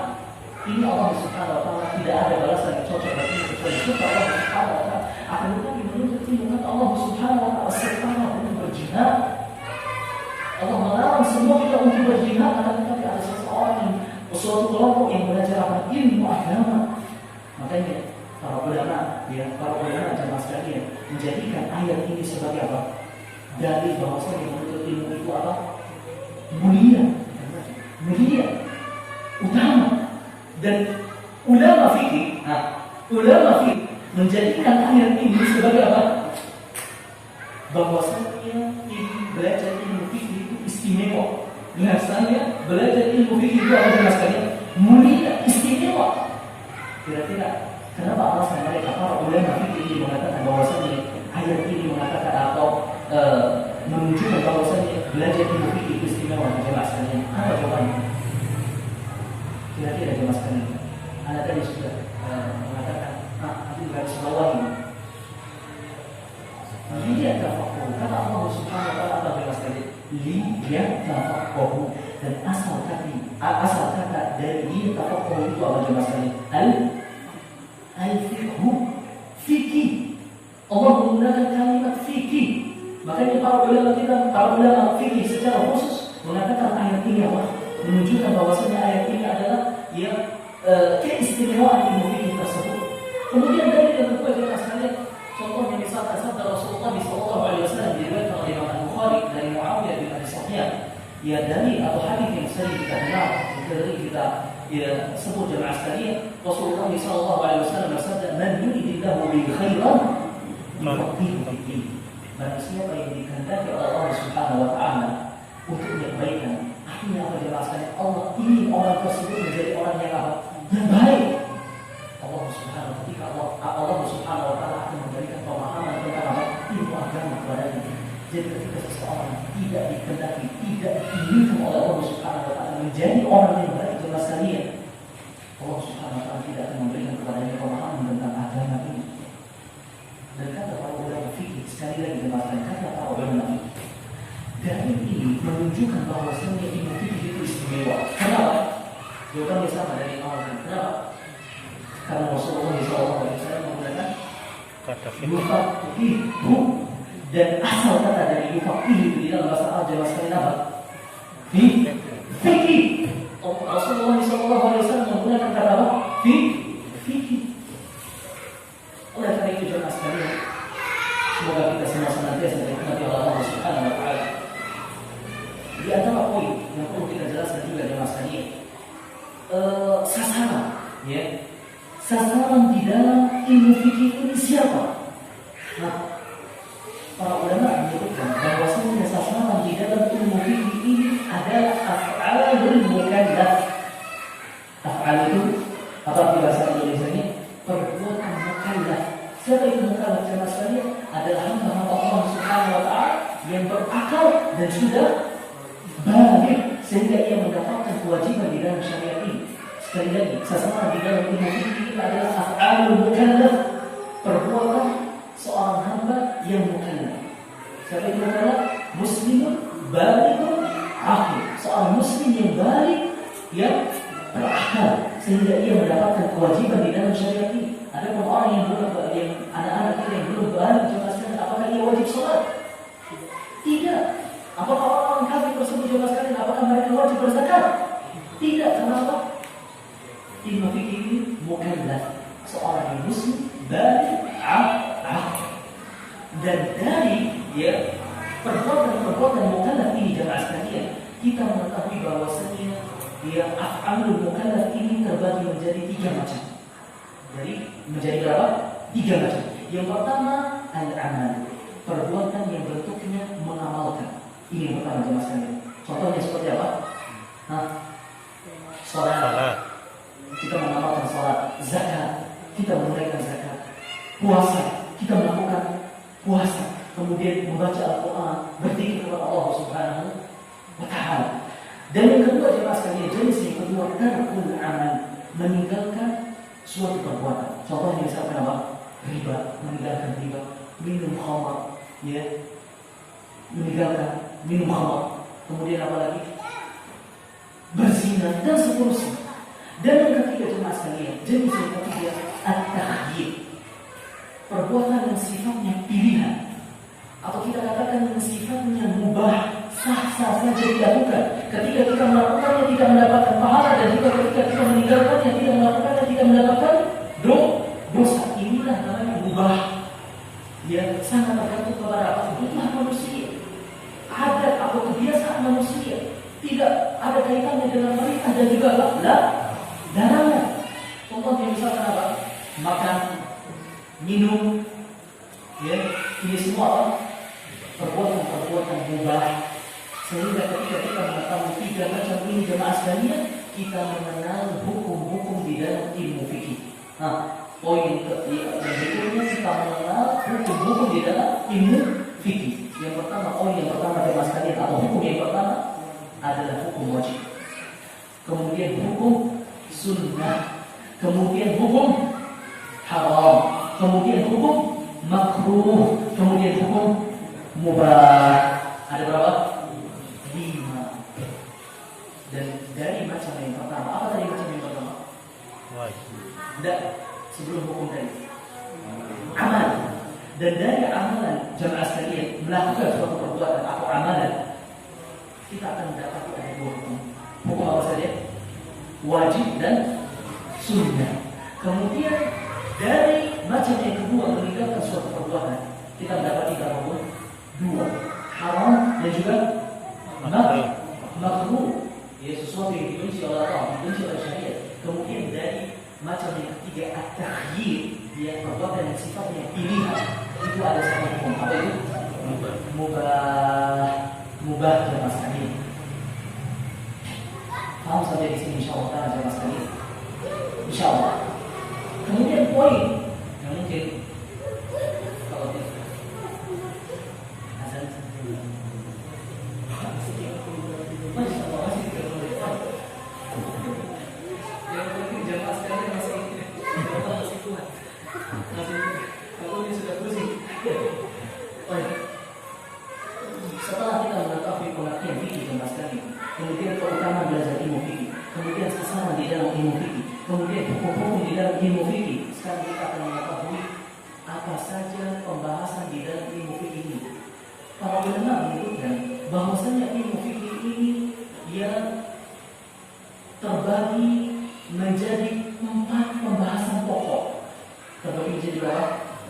ini Allah Subhanahu wa taala tidak ada balasan yang cocok bagi kecuali syukur Allah Subhanahu wa taala. Akan tetapi menuntut ilmu kata Allah Subhanahu wa taala setara untuk berjihad. Allah melarang semua kita untuk berjihad, akan tetapi ada seseorang yang suatu kelompok yang belajar ilmu agama. Makanya para ulama jemaah sekalian menjadikan ayat ini sebagai apa? Dari bahwasanya menuntut ilmu itu apa? Mulia, utama. Dan ulama fikih menjadikan ayat ini sebagai apa? Bahwasanya belajar ilmu fikih itu istimewa. Biasanya belajar ilmu fikih itu apa jemaah sekalian? Mulia, istimewa. Kira-kira kenapa alasan mereka para ulama fikih ini mengatakan bahwasanya ayat ini mengatakan atau menunjukkan bahwasanya belajar ilmu fikih itu istimewa jemaah sekalian? Apa jawabannya? Kira-kira jemaah sekalian, Anda tadi sudah mengatakan, itu garis bawah ini. Lihat tafaqquh, kata Allah Subhanahu wa taala apa jemaah sekalian? Lihat tafaqquh, dan asal kata dari lihat tafaqquh itu apa jemaah sekalian? Al-fiqhu, fikih. Allah menggunakan kalimat fikih. Makanya para ulama fikih secara khusus mengatakan ayat ini apa? Menunjukkan bahwasanya ayat ini adalah keistimewaan ilmu fikih tersebut. Kemudian dari yang kedua jemaah sekalian, contohnya misalkan sabda Rasulullah SAW diriwayatkan oleh Imam Al-Bukhari dari Muawiyah bin Abi Sufyan. Ya dari atau hadis yang sering kita dengar, dari kita sebut jemaah sekalian, Rasulullah SAW bersabda, "Man yuridillahu bihi khairan yufaqihuhu fid-din." Barang siapa yang dikehendaki oleh Allah Subhanahu wa taala untuk kebaikan, artinya apa jemaah sekalian? Allah ingin orang tersebut menjadi orang yang apa? Yang baik. Allah Subhanahu wa taala akan memberikan pemahaman tentang apa? Ilmu agama kepadanya. Jadi ketika seseorang tidak dikehendaki, tidak diinginkan oleh Allah Subhanahu wa taala menjadi orang yang baik jemaah sekalian, Allah Subhanahu wa taala tidak akan memberikan kepadanya pemahaman tentang agama ini. Dan kata para ulama fikih, sekali lagi jemaah sekalian, kata para ulama fikih, dalil ini menunjukkan bahwasanya ilmu fikih itu istimewa. Kenapa? Jawabannya sama dari awal. Kenapa? Karena Rasulullah SAW menggunakan kata fikih Dan asal kata dari yufaqihu di dalam bahasa Arab jamaah sekalian apa? Fikih. Rasulullah SAW menggunakan kata apa? Fikih. Oleh karena itu jemaah sekalian, semoga kita semua senantiasa dirahmati Allah Subhanahu wa taala. Di antara poin yang perlu kita jelaskan juga jemaah sekalian, sasaran, ya. Sasaran di dalam ilmu fikih ini siapa? Nah, para ulama menyebutkan bahwasanya sasaran di dalam ilmu fikih ini adalah af'alul mukallaf. Af'al itu apa bahasa Indonesia-nya? Perbuatan mukallaf. Siapa itu mukallaf jemaah sekalian? Adalah hamba-hamba Allah Subhanahu wa taala yang berakal dan sudah baligh sehingga ia mendapatkan kewajiban di dalam syariat ini. Sekali lagi, sasaran di dalam ilmu fikih ini adalah af'alul mukallaf, perbuatan seorang hamba yang mukallaf. Siapa itu mukallaf? Muslimun balighun aqil. Seorang muslim yang baligh, yang berakal sehingga ia mendapatkan kewajiban di dalam syariat ini. Adapun orang yang belum, yang anak-anak kita yang belum baligh, jelaskan apakah ia wajib sholat? Tidak. Apakah orang kafir tersebut jelaskan apakah mereka wajib berzakat? Tidak. Kenapa? Ilmu fikih ini mukallaf, seorang yang muslim baligh aqil. Dan dari perbuatan mukallaf ini jemaah sekalian, kita mengetahui bahwasanya af'alul mukallaf ini terbagi menjadi 3 macam. Jadi menjadi berapa? 3 macam. Yang pertama al-amal, perbuatan yang bentuknya mengamalkan. Ini yang pertama jemaah sekalian. Contohnya seperti apa? Salat. Kita mengamalkan salat. Zakat, kita menunaikan zakat. Puasa, kita melakukan puasa. Kemudian membaca Al-Quran, berzikir kepada Allah Subhanahu wa taala. Dan yang kedua jemaah sekalian, jenis yang kedua tarkul amal, meninggalkan suatu perbuatan. Contohnya misalkan apa? Riba, meninggalkan riba. Minum khamar, ya. Meninggalkan minum khamar. Kemudian apa lagi? Berzina dan seterusnya. Dan yang ketiga jemaah sekalian, jenis yang ketiga at-takhyir, perbuatan yang sifatnya pilihan, atau kita katakan yang sifatnya mubah, sah-sah saja dilakukan. Ketika kita melakukannya tidak mendapatkan pahala, dan juga ketika kita meninggalkannya tidak melakukannya tidak mendapatkan dosa. Inilah namanya mubah, yang sangat tergantung kepada kebutuhan manusia, adat atau kebiasaan manusia, tidak ada kaitannya dengan perintah dan juga larangan. Contohnya misalkan apa? Makan, minum, ya, ini semua apa? Perbuatan mubah. Sehingga ketika kita mengetahui 3 macam ini jemaah sekalian, kita mengenal hukum-hukum di dalam ilmu fikih. Poin berikutnya kita mengenal hukum-hukum di dalam ilmu fikih. Yang pertama, yang pertama jemaah sekalian, atau hukum yang pertama adalah hukum wajib. Kemudian hukum sunnah, kemudian hukum haram, kemudian hukum makruh, kemudian hukum mubah. Ada berapa? 5. Dan dari macam yang pertama, apa tadi macam yang pertama? Wajib. Dan sebelum hukum tadi, amal. Dan dari amalan jemaah sekalian, melakukan suatu perbuatan atau amalan, kita akan mendapati ada 2 hukum. Hukum apa saja? Wajib dan sunnah. Kemudian dari macam yang kedua, meninggalkan suatu perbuatan, kita mendapati berapa hukum? 2. Haram dan juga makruh. Ya, sesuatu yang dibenci oleh Allah, dibenci oleh syariat. Kemudian dari macam yang ketiga at-takhyir, dia perbuatan yang sifatnya pilihan. Itu ada 1 hukum. Apa itu? Mubah jemaah sekalian. Paham sampai di sini insyaallah taala jemaah sekalian. Insyaallah. Kemudian poin yang mungkin kalau setelah kita mengetahui pengertian fikih jemaah sekalian, kemudian keutamaan belajar ilmu fikih, kemudian sasaran di dalam ilmu fikih, kemudian hukum-hukum di dalam ilmu fikih, sekarang kita akan mengetahui apa saja pembahasan di dalam ilmu fikih ini. Para ulama menyebutkan bahwasanya ilmu fikih ini ia terbagi menjadi 4 pembahasan pokok. Terbagi menjadi berapa?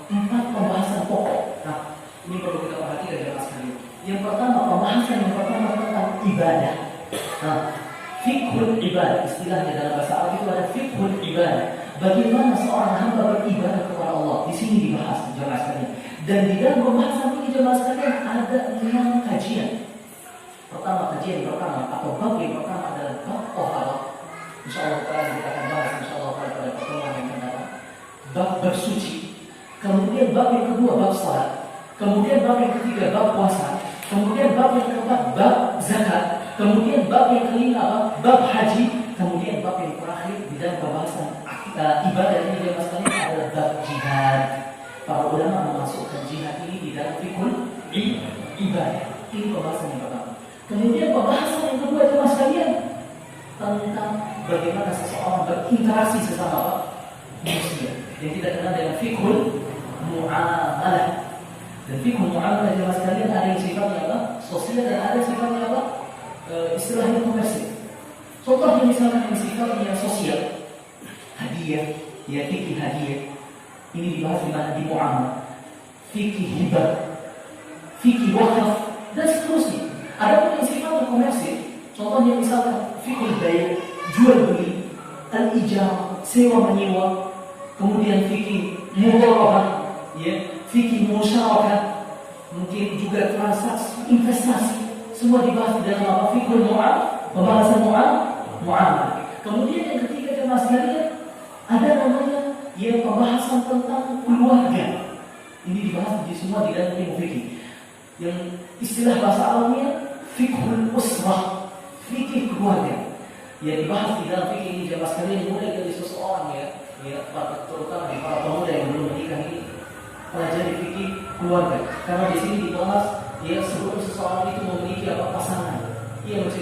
4 pembahasan pokok. Nah, ini perlu kita perhatikan jemaah sekalian. Yang pertama, pembahasan yang pertama tentang ibadah. Nah, fiqhul ibadah, istilahnya dalam bahasa Arab itu ada fiqhul ibadah. Bagaimana seorang hamba beribadah kepada Allah? Di sini dibahas jemaah sekalian. Dan di dalam pembahasan ini jemaah sekalian ada 6 kajian. Pertama, kajian pertama atau bab yang pertama adalah bab taharah. Insyaallah kita akan bahas insyaallah pada pertemuan yang akan datang. Bab bersuci. Kemudian bab yang kedua bab salat. Kemudian bab yang ketiga bab puasa. Kemudian bab yang keempat bab zakat. Kemudian bab yang kelima bab haji. Kemudian bab yang terakhir di dalam pembahasan ibadah ini jemaah sekalian adalah bab jihad. Para ulama memasukkan jihad ini di dalam fikul ibadah. Ini pembahasan yang pertama. Kemudian pembahasan yang kedua jemaah sekalian tentang bagaimana seseorang berinteraksi sesama manusia yang kita kenal dengan fikul muamalah. Dan fikul muamalah jemaah sekalian ada yang sifatnya apa? Sosial dan ada sifatnya apa? Istilahnya komersil. Contohnya misalkan yang sifatnya sosial, hadiah, ya fikih hadiah. Ini dibahas di mana? Di muamalah. Fikih hibah, fikih wakaf dan seterusnya. Ada pun yang sifatnya komersil. Contohnya misalkan fikih bayar, jual beli, al-ijamah, sewa menyewa, kemudian fikih mudharabah, ya, fikih musyarakah, mungkin juga transaksi investasi, semua dibahas di dalam apa? Fikih pembahasan muamalah. Kemudian yang ketiga jemaah sekalian ada namanya ya pembahasan tentang keluarga. Ini dibahas di semua di dalam ilmu fikih. Yang istilah bahasa Arabnya fiqhul usrah, fikih keluarga. Ya dibahas di dalam fikih ini jemaah sekalian mulai dari seseorang ya terutama di para pemuda yang belum menikah ini pelajari fikih keluarga. Karena di sini dibahas ya sebelum seseorang itu memiliki pasangan, ia mesti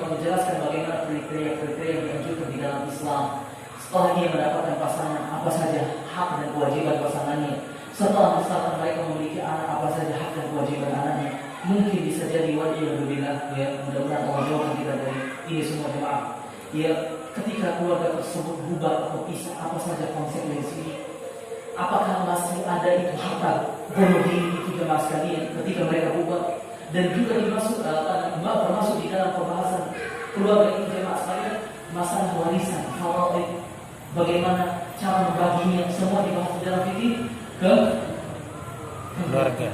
menjelaskan bagaimana kriteria yang dianjurkan di dalam Islam. Setelah dia mendapatkan pasangan, apa saja hak dan kewajiban pasangannya. Setelah misalkan mereka memiliki anak, apa saja hak dan kewajiban anaknya. Mungkin bisa jadi waliyadzubillah ya, mudah-mudahan Allah jauhkan kita dari ini semua jemaah. Ya, ketika keluarga tersebut bubar atau pisah, apa saja konsekuensinya? Apakah masih ada itu harta gonohini itu jemaah sekalian ketika mereka bubar? Dan juga termasuk di dalam pembahasan keluarga ini jemaah sekalian masalah warisan, faraid, bagaimana cara membaginya, semua dibahas di dalam fikih keluarga.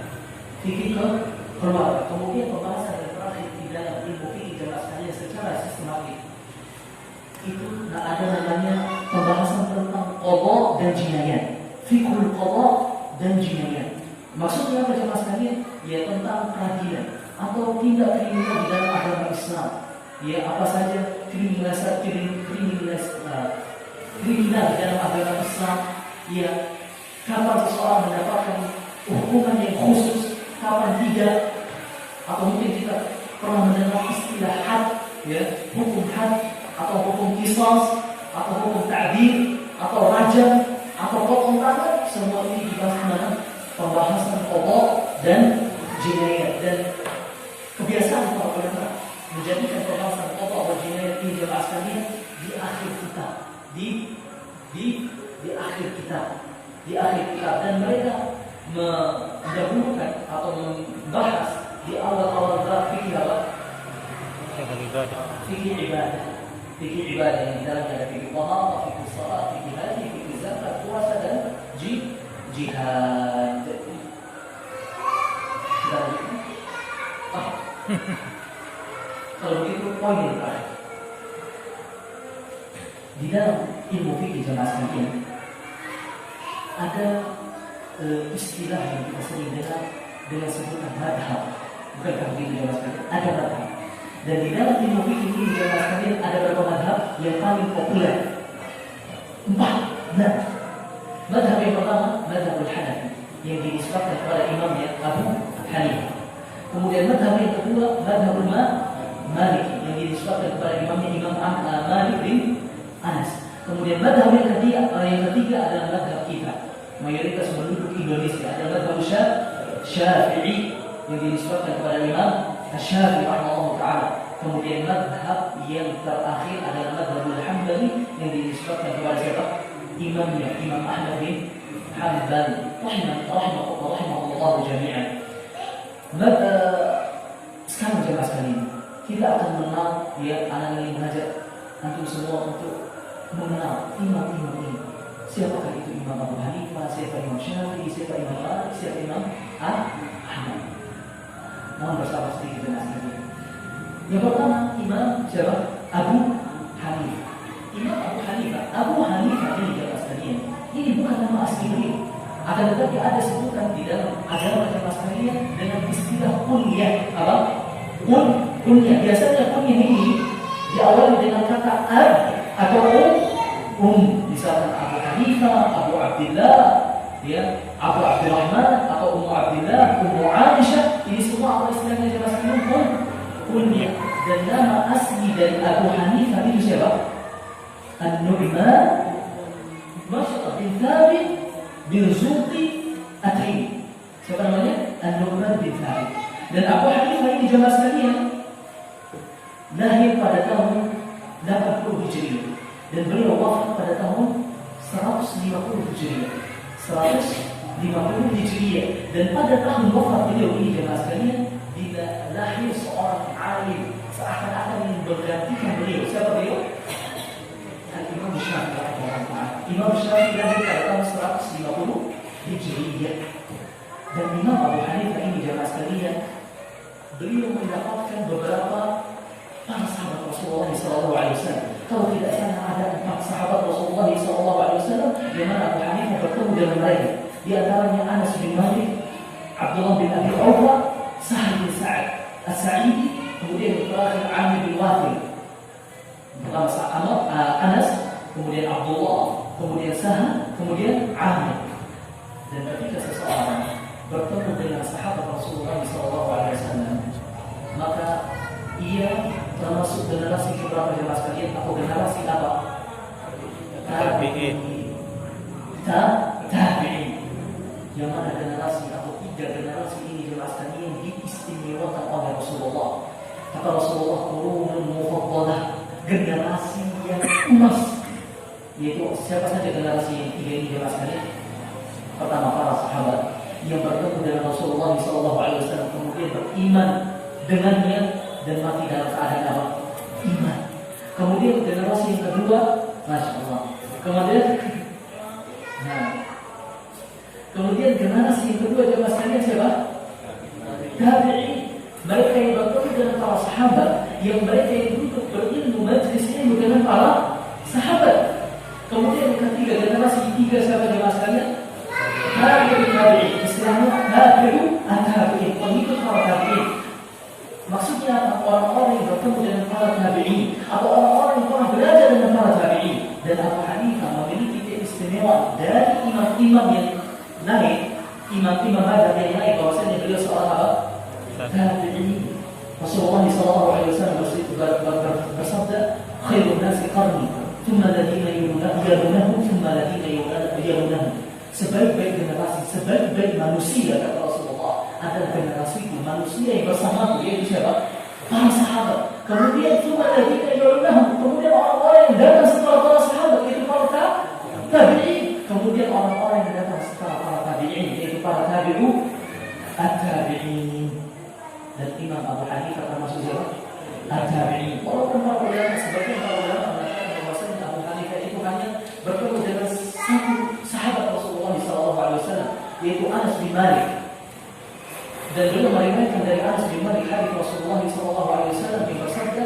Fikih keluarga. Kemudian pembahasan yang terakhir di dalam ilmu fikih jemaah sekalian secara sistematik itu ada namanya pembahasan tentang qadha dan jinayat. Fiqhul qadha dan jinayat. Maksudnya apa jemaah sekalian? Ya tentang peradilan atau tindak kriminal di dalam agama Islam. Ya apa saja kriminal di dalam agama Islam. Ya kapan seseorang mendapatkan hukuman yang khusus, kapan tidak. Atau mungkin kita pernah mendengar istilah had, ya hukum had atau hukum qisas atau hukum ta'dil atau rajam atau potong tangan. Semua ini dibahas dalam pembahasan qadha dan jinayat. Dan kebiasaan para ulama menjadikan pembahasan qadha dan jinayat ini jemaah sekalian di akhir kitab, di akhir kitab, dan mereka mendahulukan atau membahas di awal-awal fikih apa? Fikih ibadah yang di dalamnya ada fikih taharah, fikih salat, fikih haji, fikih zakat, puasa dan jihad. Kalau begitu poin yang terakhir di dalam ilmu fikih jemaah sekalian ada istilah yang kita sering dengar dengan sebutan madhab. Bukankah begitu jemaah sekalian? Ada madhab. Dan di dalam ilmu fikih ini jemaah sekalian ada beberapa madhab yang paling populer. 4 madhab. Madhab yang pertama madhabul Hanafi yang dinisbahkan kepada imamnya Abu Hanifah. Kemudian madhab yang kedua madhabul Maliki yang dinisbahkan kepada imamnya Imam Malik bin Anas. Kemudian madhab yang ketiga adalah madhab kita, mayoritas penduduk Indonesia, adalah madhab Syafi'i. yang dinisbatkan kepada Imam Asy-Syafi'i rahimahullah taala. Kemudian madhab yang terakhir adalah madhabul Hambali yang dinisbatkan kepada siapa? Imamnya Imam Ahmad bin Hanbal rahimahullah jami'an. Sekarang jemaah sekalian, kita akan mengenal ya anak ini mengajak antum semua untuk mengenal imam-imam ini. Siapakah itu Imam Abu Hanifah, siapa Imam Syafi'i, siapa Imam Malik, siapa Imam Ahmad. Mohon bersabar sedikit jemaah sekalian. Yang pertama Imam siapa? Abu Hanifah. Imam Abu Hanifah. Abu Hanifah ini jemaah sekalian, ini bukan nama asli beliau. Akan tetapi ada sebutan di dalam agama jemaah sekalian dengan istilah kunyah. Apa? Kunyah. Biasanya kunyah ini diawali dengan kata ab atau misalkan Abu Hanifah, Abu Abdullah, ya, Abu Abdurrahman atau Ummu Abdullah, Ummu Aisyah. Ini semua apa istilahnya jemaah sekalian? Kunyah. Dan nama asli dari Abu Hanifah itu siapa? An-Nu'man Masyaallah bin Thabit bin Zuhri At-Taimi. Siapa namanya? An-Nu'man bin Thabit. Dan Abu Hanifah ini jemaah sekalian lahir pada tahun 80 Hijriah dan beliau wafat pada tahun 150 Hijriah. 150 Hijriah. Dan pada tahun wafat beliau ini jemaah sekalian bila lahir seorang alim seakan-akan yang bergantikan beliau. Siapa beliau? Imam Syafi'i. Imam Syafi'i lahir pada tahun 150 Hijriah. Dan Imam Abu Hanifah ini jemaah sekalian, beliau mendapatkan beberapa para sahabat Rasulullah SAW. Kalau tidak salah ada 4 sahabat Rasulullah SAW yang mana Abu Hanifah bertemu dengan mereka. Di antaranya Anas bin Malik, Abdullah bin Abi Aufa, Sahal bin Sa'ad As-Sa'idi, kemudian terakhir Amir bin Waqil. Pertama Anas, kemudian Abdullah, kemudian Sahal, kemudian Amir. Dan ketika seseorang bertemu dengan sahabat Rasulullah SAW, maka ia termasuk generasi keberapa jemaah sekalian atau generasi apa? Tabi'in. Tabi'in. Yang mana generasi atau 3 generasi ini jemaah sekalian diistimewakan oleh Rasulullah. Kata Rasulullah, qurunun mufaddalah, generasi yang emas. Yaitu siapa saja generasi yang 3 ini jemaah sekalian? Pertama para sahabat yang bertemu dengan Rasulullah SAW, kemudian beriman dengannya dan mati dalam keadaan apa? Iman. Kemudian generasi yang kedua, Masya Allah. Kemudian generasi yang kedua jemaah sekalian siapa? Tabi'in. Mereka yang bertemu dengan para sahabat, yang mereka yang duduk berilmu majlis ilmu dengan para sahabat. Kemudian yang ketiga, generasi ketiga siapa jemaah sekalian? Tabi'in. Istilahnya tabi'in, pengikut para tabi'in. Maksudnya orang-orang yang bertemu dengan para tabi'in atau orang-orang yang pernah belajar dengan para tabi'in. Dan Abu Hanifah memiliki keistimewaan dari imam-imam yang lain, imam-imam mazhab yang lain, bahwasanya beliau seorang apa? Tabi'in. Rasulullah SAW bersabda, khairun nasi qarni, thumma ladina yalunahum, thumma ladina yalunahum. Sebaik-baik generasi, sebaik-baik manusia, kata Rasulullah, adalah generasi itu, manusia yang bersamaku, yaitu siapa? Para sahabat. Kemudian cuma lagi kemudian orang-orang yang datang setelah para sahabat, yaitu para tabi'in. Kemudian orang-orang yang datang setelah para tabi'in, yaitu para tabi'in. Dan Imam Abu Hanifah termasuk siapa? Tabi'in. Walaupun para ulama, sebagian para ulama mengatakan bahwasanya Abu Hanifah itu hanya bertemu dengan satu sahabat Rasulullah SAW, yaitu Anas bin Malik. Dan beliau meriwayatkan dari Anas bin Malik hadis Rasulullah SAW yang bersabda,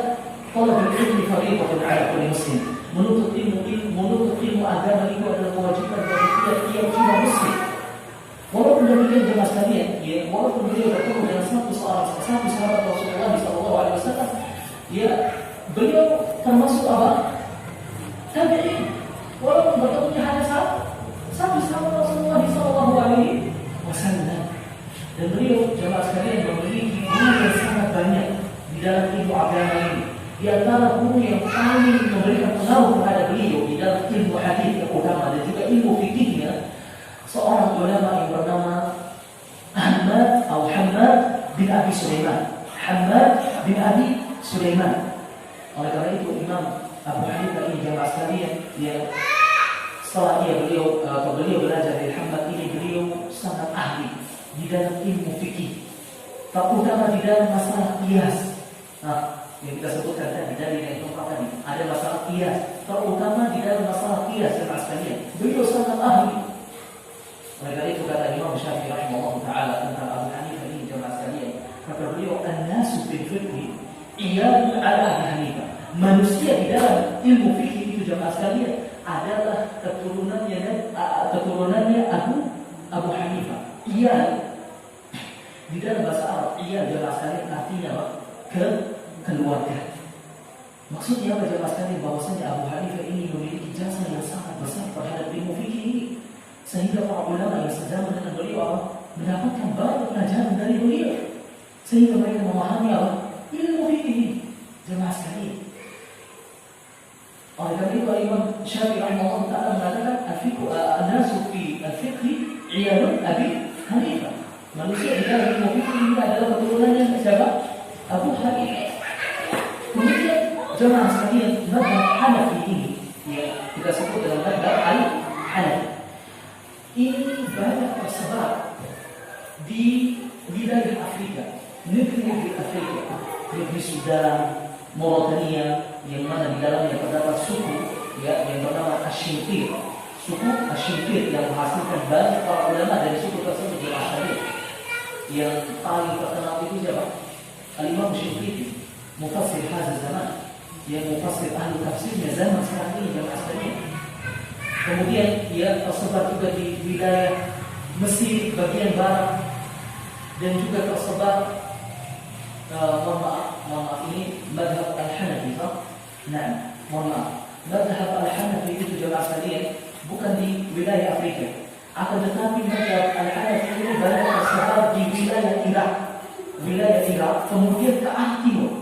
"Talabul ilmi fardhatun 'ala kulli muslim." Menuntut ilmu agama itu adalah kewajiban bagi tiap muslim. Walaupun demikian jemaah sekalian, ya, walaupun beliau bertemu dengan satu sahabat Rasulullah SAW, ya, beliau termasuk apa? Tabi'in. Walaupun bertemunya hanya satu sahabat Rasulullah SAW. Dan beliau jemaah sekalian memiliki guru yang sangat banyak di dalam ilmu agama ini. Di antara guru yang paling memberikan pengaruh kepada beliau di dalam ilmu hadis terutama dan juga ilmu fikihnya, seorang ulama yang bernama Ahmad atau Hamad Sulaiman, Hammad bin Abi Sulaiman. Oleh karena itu Imam Abu Hanifah ini jamaah sekalian, setelah beliau belajar dari Hammad ini, beliau sangat ahli di dalam ilmu fikih, terutama di dalam masalah qiyas. Yang kita sebutkan tadi dari yang keempat tadi, ada masalah qiyas, terutama di dalam masalah qiyas jamaah sekalian, beliau sangat ahli. Oleh karena itu kata Imam Syafi'i rahimahullah taala tentang Abu Hanifah ini jamaah sekalian, kata beliau, an-nasu fil fiqh iyadun ala Abi Hanifah. Manusia di dalam ilmu fikih itu jamaah sekalian adalah keturunannya Abu Hanifah. Iya, di dalam bahasa Arab, iya jamaah sekalian artinya apa? Keluarga. Maksudnya apa jamaah sekalian? Bahwasanya Abu Hanifah ini memiliki jasa yang sangat besar terhadap ilmu fikih ini, sehingga para ulama yang sejaman dengan beliau mendapatkan banyak pelajaran dari beliau, sehingga mereka memahami apa? Ilmu fikih ini jamaah sekalian. Oleh karena itu Imam Syafi'i rahimahullah taala mengatakan an-nasu fi al-fiqh iyalun Abi Hanifah. Manusia di dalam ilmu fikih ini adalah keturunannya siapa? Abu Hanifah. Kemudian jamaah sekalian, mazhab Hanafi ini ya kita sebut dalam mazhab Al-Hanafi. Ini banyak tersebar di wilayah Afrika, negeri Afrika, negeri Sudan, Mauritania, yang mana di dalamnya terdapat suku ya yang bernama Ashinqir. Suku Ashinqir yang menghasilkan banyak para ulama dari suku tersebut di Australia. Yang paling terkenal itu siapa? Al-Imam Shinqiti, mufassir hadza zaman, yang mufassir ahli tafsirnya zaman sekarang ini yang Australia. Kemudian ia tersebar juga di wilayah Mesir bagian barat, dan juga tersebar mohon maaf ini mazhab Al-Hanafi. Nah, mohon maaf, mazhab Al-Hanafi itu jemaah sekalian bukan di wilayah Afrika, akan tetapi mazhab Al-Hanafi ini banyak tersebar di wilayah Irak, kemudian ke arah timur,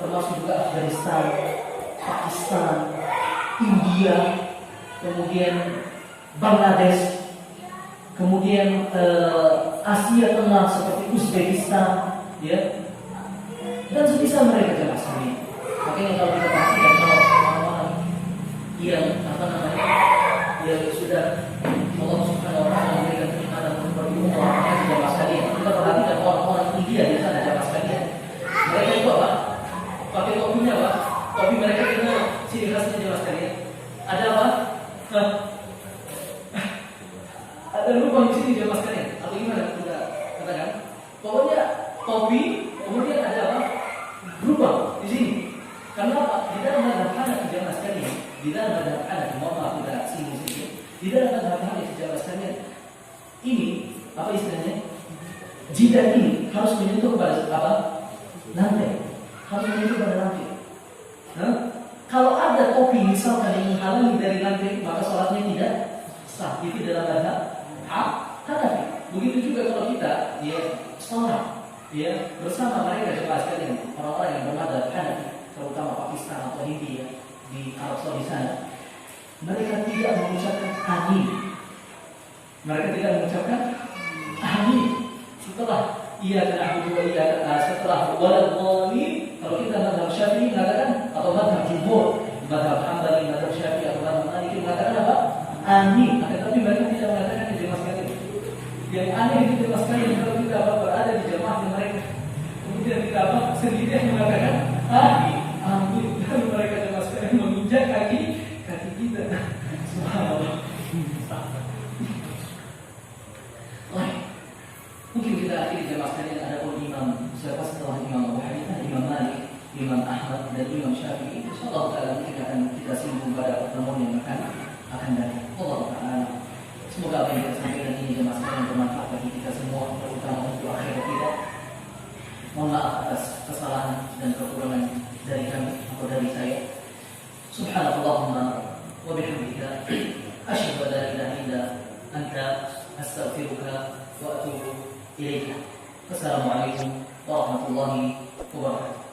termasuk juga Afghanistan, Pakistan, India, kemudian Bangladesh, kemudian Asia Tengah seperti Uzbekistan, ya, dan semisal mereka jemaah sekalian. Makanya kalau kita perhatikan kalau orang-orang yang yang sudah Allah Subhanahu wa taala memberikan kenikmatan seperti umur jemaah sekalian, kita perhatikan orang-orang India di sana jemaah sekalian. Mereka itu apa? Pakai topinya apa? Topi mereka itu ciri khasnya jemaah sekalian. Ada apa? Ada lubang di sini jemaah sekalian. Atau gimana kita katakan? Pokoknya topi, kemudian ada apa? Lubang di sini. Kenapa? Di dalam mazhab Hanafi jemaah sekalian, di dalam mazhab Hanafi, mohon maaf tidak singgung-singgung, di dalam mazhab Hanafi jemaah sekalian, ini apa istilahnya? Jidat ini harus menyentuh pada apa? Lantai. Harus menyentuh pada lantai. Kalau ada topi misalkan yang menghalangi dari lantai, maka sholatnya tidak sah. Itu dalam mazhab Hanafi. Begitu juga kalau kita sholat bersama mereka jemaah sekalian, orang-orang yang bermadzhab Hanafi, terutama Pakistan atau India di Arab Saudi sana, mereka tidak mengucapkan amin. Mereka tidak mengucapkan amin setelah setelah waladhdallin. Kalau kita mazhab Syafi'i mengatakan, atau mazhab jumhur, mazhab Hambali, mazhab Syafi'i atau mazhab Maliki mengatakan apa? Amin. Tetapi mereka tidak mengatakan di jemaah sekalian. Yang aneh itu jemaah sekalian, kalau kita berada di jemaah mereka, kemudian kita sendiri yang mengatakan amin. Dan mereka jemaah sekalian menginjak kaki kita. Subhanallah. Mungkin kita akhiri jemaah sekalian, ada pun imam siapa setelah Imam Abu Hanifah, Imam Malik, Imam Ahmad dan Imam Syafi'i. Insyaallah taala mungkin akan kita singgung pada pertemuan yang akan datang. Allah taala. Semoga apa yang kita sampaikan ini jemaah sekalian bermanfaat bagi kita semua, terutama untuk akhirat kita. Mohon maaf atas kesalahan dan kekurangan dari kami atau dari saya. Subhanallahumma wa bihamdika asyhadu an la ilaha illa anta astaghfiruka wa atubu ilaika. Wassalamualaikum warahmatullahi wabarakatuh.